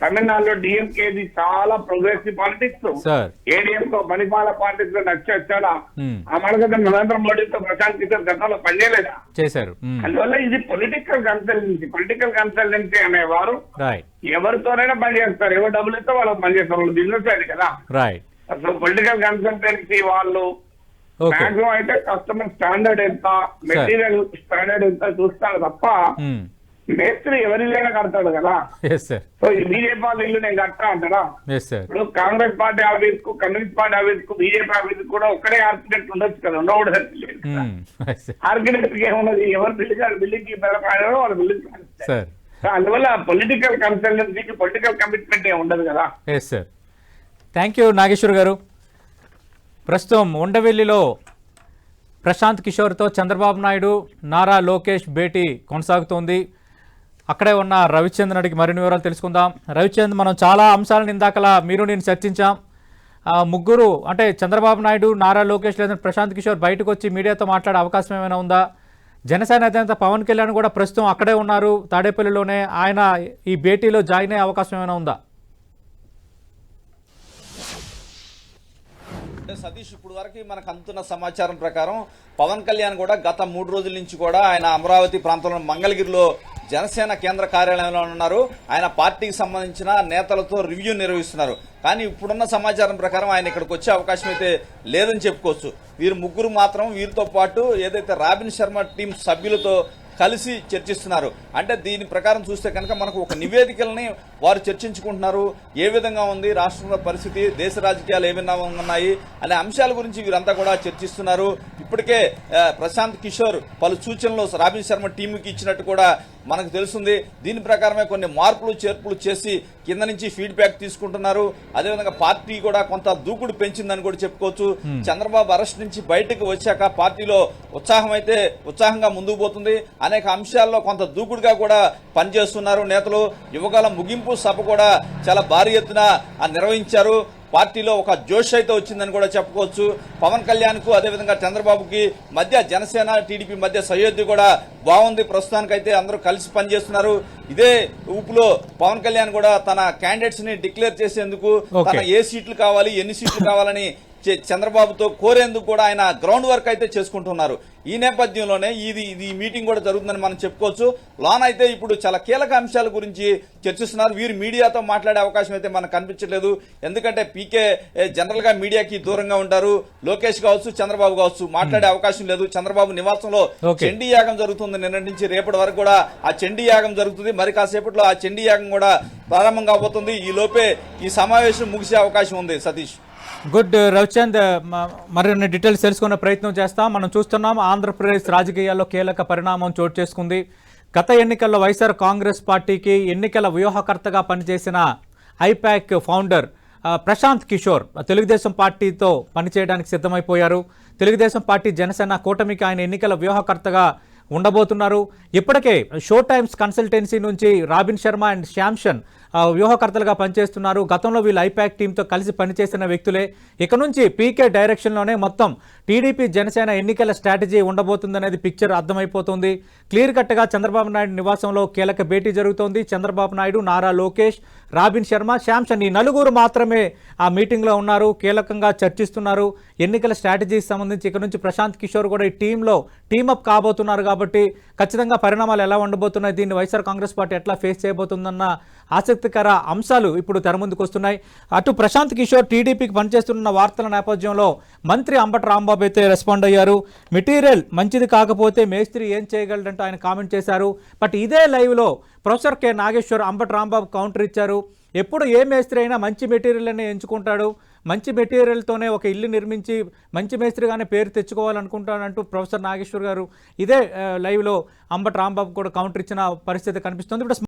తమిళనాడులో డిఎంకేది చాలా ప్రోగ్రెసివ్ పాలిటిక్స్, ఏడీఎంతో పరిమాణ పాలిటిక్స్ లో నచ్చాడా? ఆ మనకు నరేంద్ర మోడీతో ప్రశాంత్ కిషోర్ గతంలో పనిచేయలేదా? చేశారు. అందువల్ల ఇది పొలిటికల్ కన్సల్టెన్సీ. పొలిటికల్ కన్సల్టెన్సీ అనేవారు ఎవరితోనైనా పనిచేస్తారు, ఎవరు డబ్బులు ఇస్తే వాళ్ళకి పనిచేస్తారు, వాళ్ళు బిజినెస్ అది కదా. అసలు పొలిటికల్ కన్సల్టెన్సీ వాళ్ళు మాక్సిమం అయితే కస్టమర్ స్టాండర్డ్ ఎంత, మెటీరియల్ స్టాండర్డ్ ఎంత చూస్తాడు తప్ప మేస్త్రి ఎవరికైనా కడతాడు కదా. సో ఈ బీజేపీ వాళ్ళ ఇల్లు నేను కట్టా అంటాడా? ఇప్పుడు కాంగ్రెస్ పార్టీ ఆఫీస్ కు, కమ్యూనిస్ట్ పార్టీ ఆఫీస్ కు, బీజేపీ ఆఫీస్ కూడా ఒక్కడే ఆర్కిటెక్ట్ ఉండొచ్చు కదా, ఉండకూడదు. ఆర్కిటెక్ట్ ఏమున్నది? ఎవరు బిల్డింగ్ కి బెదరపాడారో వాళ్ళ బిల్డింగ్. అందువల్ల పొలిటికల్ కన్సల్టెన్సీకి పొలిటికల్ కమిట్మెంట్ ఏమి ఉండదు కదా. థ్యాంక్ యూ నాగేశ్వర్ గారు. ప్రస్తుతం ఉండవెల్లిలో ప్రశాంత్ కిషోర్తో చంద్రబాబు నాయుడు, నారా లోకేష్ భేటీ కొనసాగుతోంది. అక్కడే ఉన్న రవిచంద్రన్ అడిగి మరిన్ని వివరాలు తెలుసుకుందాం. రవిచంద్ర, మనం చాలా అంశాలను ఇందాకలా మీరు నేను చర్చించాం. ముగ్గురు అంటే చంద్రబాబు నాయుడు, నారా లోకేష్ లేదా ప్రశాంత్ కిషోర్ బయటకు వచ్చి మీడియాతో మాట్లాడే అవకాశం ఏమైనా ఉందా? జనసేన అధినేత పవన్ కళ్యాణ్ కూడా ప్రస్తుతం అక్కడే ఉన్నారు తాడేపల్లిలోనే. ఆయన ఈ భేటీలో జాయిన్ అయ్యే అవకాశం ఏమైనా ఉందా? సతీష్, ఇప్పుడు వరకు మనకు అందుతున్న సమాచారం ప్రకారం పవన్ కళ్యాణ్ కూడా గత 3 రోజుల నుంచి కూడా ఆయన అమరావతి ప్రాంతంలో మంగళగిరిలో జనసేన కేంద్ర కార్యాలయంలో ఉన్నారు. ఆయన పార్టీకి సంబంధించిన నేతలతో రివ్యూ నిర్వహిస్తున్నారు. కానీ ఇప్పుడున్న సమాచారం ప్రకారం ఆయన ఇక్కడికి వచ్చే అవకాశం అయితే లేదని చెప్పుకోవచ్చు. వీరు ముగ్గురు మాత్రం వీరితో పాటు ఏదైతే రాబిన్ శర్మ టీం సభ్యులతో కలిసి చర్చిస్తున్నారు. అంటే దీని ప్రకారం చూస్తే కనుక మనకు ఒక నివేదికల్ని వారు చర్చించుకుంటున్నారు. ఏ విధంగా ఉంది రాష్ట్రంలో పరిస్థితి, దేశ రాజకీయాలు ఏ విధంగా ఉన్నాయి అనే అంశాల గురించి వీరంతా కూడా చర్చిస్తున్నారు. ఇప్పటికే ప్రశాంత్ కిషోర్ పలు సూచనలు రాబిన్ శర్మ టీంకి ఇచ్చినట్టు కూడా మనకు తెలుస్తుంది. దీని ప్రకారమే కొన్ని మార్పులు చేర్పులు చేసి కింద నుంచి ఫీడ్బ్యాక్ తీసుకుంటున్నారు. అదేవిధంగా పార్టీ కూడా కొంత దూకుడు పెంచిందని కూడా చెప్పుకోవచ్చు. చంద్రబాబు అరెస్ట్ నుంచి బయటకు వచ్చాక పార్టీలో ఉత్సాహంగా ముందుకు పోతుంది. అనేక అంశాల్లో కొంత దూకుడుగా కూడా పనిచేస్తున్నారు నేతలు. యువకాల ముగింపు సభ కూడా చాలా భారీ ఎత్తున నిర్వహించారు. పార్టీలో ఒక జోష్ అయితే వచ్చిందని కూడా చెప్పుకోవచ్చు. పవన్ కళ్యాణ్ కు అదేవిధంగా చంద్రబాబుకి మధ్య జనసేన టీడీపీ మధ్య సయోధ్య కూడా బాగుంది. ప్రస్తుతానికైతే అందరూ కలిసి పనిచేస్తున్నారు. ఇదే ఊపులో పవన్ కళ్యాణ్ కూడా తన క్యాండిడేట్స్ ని డిక్లేర్ చేసేందుకు తన ఏ సీట్లు కావాలి, ఎన్ని సీట్లు కావాలని చంద్రబాబుతో కోరేందుకు కూడా ఆయన గ్రౌండ్ వర్క్ అయితే చేసుకుంటున్నారు. ఈ నేపథ్యంలోనే ఇది మీటింగ్ కూడా జరుగుతుందని మనం చెప్పుకోవచ్చు. లోన్ అయితే ఇప్పుడు చాలా కీలక అంశాల గురించి చర్చిస్తున్నారు. వీరు మీడియాతో మాట్లాడే అవకాశం అయితే మనకు కనిపించట్లేదు. ఎందుకంటే పీకే జనరల్ గా మీడియాకి దూరంగా ఉంటారు. లోకేష్ కావచ్చు, చంద్రబాబు కావచ్చు, మాట్లాడే అవకాశం లేదు. చంద్రబాబు నివాసంలో చండీ యాగం జరుగుతుంది. నిన్నటి నుంచి రేపటి వరకు కూడా ఆ చండీ యాగం జరుగుతుంది. మరి కాసేపట్లో ఆ చండీ యాగం కూడా ప్రారంభం కాబోతుంది. ఈ లోపే ఈ సమావేశం ముగిసే అవకాశం ఉంది. సతీష్, గుడ్. రవిచంద్, మరిన్ని డీటెయిల్స్ తెలుసుకునే ప్రయత్నం చేస్తాం. మనం చూస్తున్నాం ఆంధ్రప్రదేశ్ రాజకీయాల్లో కీలక పరిణామం చోటు చేసుకుంది. గత ఎన్నికల్లో వైఎస్ఆర్ కాంగ్రెస్ పార్టీకి ఎన్నికల వ్యూహకర్తగా పనిచేసిన ఐపాక్ ఫౌండర్ ప్రశాంత్ కిషోర్ తెలుగుదేశం పార్టీతో పనిచేయడానికి సిద్ధమైపోయారు. తెలుగుదేశం పార్టీ జనసేన కూటమికి ఆయన ఎన్నికల వ్యూహకర్తగా ఉండబోతున్నారు. ఇప్పటికే షో టైమ్స్ కన్సల్టెన్సీ నుంచి రాబిన్ శర్మ అండ్ శాంసన్ వ్యూహకర్తలుగా పనిచేస్తున్నారు. గతంలో వీళ్ళు ఐపాక్ టీంతో కలిసి పనిచేసిన వ్యక్తులే. ఇక నుంచి పీకే డైరెక్షన్లోనే మొత్తం టీడీపీ జనసేన ఎన్నికల స్ట్రాటజీ ఉండబోతుందనేది పిక్చర్ అర్థమైపోతుంది. క్లియర్ కట్గా చంద్రబాబు నాయుడు నివాసంలో కీలక భేటీ జరుగుతోంది. చంద్రబాబు నాయుడు, నారా లోకేష్, రాబిన్ శర్మ, శాంసన్ ఈ నలుగురు మాత్రమే ఆ మీటింగ్లో ఉన్నారు. కీలకంగా చర్చిస్తున్నారు ఎన్నికల స్ట్రాటజీకి సంబంధించి. ఇక నుంచి ప్రశాంత్ కిషోర్ కూడా ఈ టీంలో టీమప్ కాబోతున్నారు. కాబట్టి ఖచ్చితంగా పరిణామాలు ఎలా ఉండబోతున్నాయి, దీన్ని వైఎస్ఆర్ కాంగ్రెస్ పార్టీ ఎట్లా ఫేస్ చేయబోతుందన్న ఆసక్తికర అంశాలు ఇప్పుడు తెర ముందుకు వస్తున్నాయి. అటు ప్రశాంత్ కిషోర్ టీడీపీకి పనిచేస్తున్న వార్తల నేపథ్యంలో మంత్రి అంబటి రాంబాబు అయితే రెస్పాండ్ అయ్యారు. మెటీరియల్ మంచిది కాకపోతే మేస్త్రి ఏం చేయగలడంటూ ఆయన కామెంట్ చేశారు. బట్ ఇదే లైవ్లో professor K Nageswar Ambati Rambabu counter ఇచ్చారు. ఎప్పుడు ఏ మేస్త్రి అయినా మంచి మెటీరియల్ అనే ఎంచుకుంటాడు, మంచి మెటీరియల్తోనే ఒక ఇల్లు నిర్మించి మంచి మేస్త్రిగానే పేరు తెచ్చుకోవాలనుకుంటానంటూ ప్రొఫెసర్ నాగేశ్వర్ గారు ఇదే లైవ్లో అంబటి రాంబాబు కూడా కౌంటర్ ఇచ్చిన పరిస్థితి కనిపిస్తుంది. ఇప్పుడు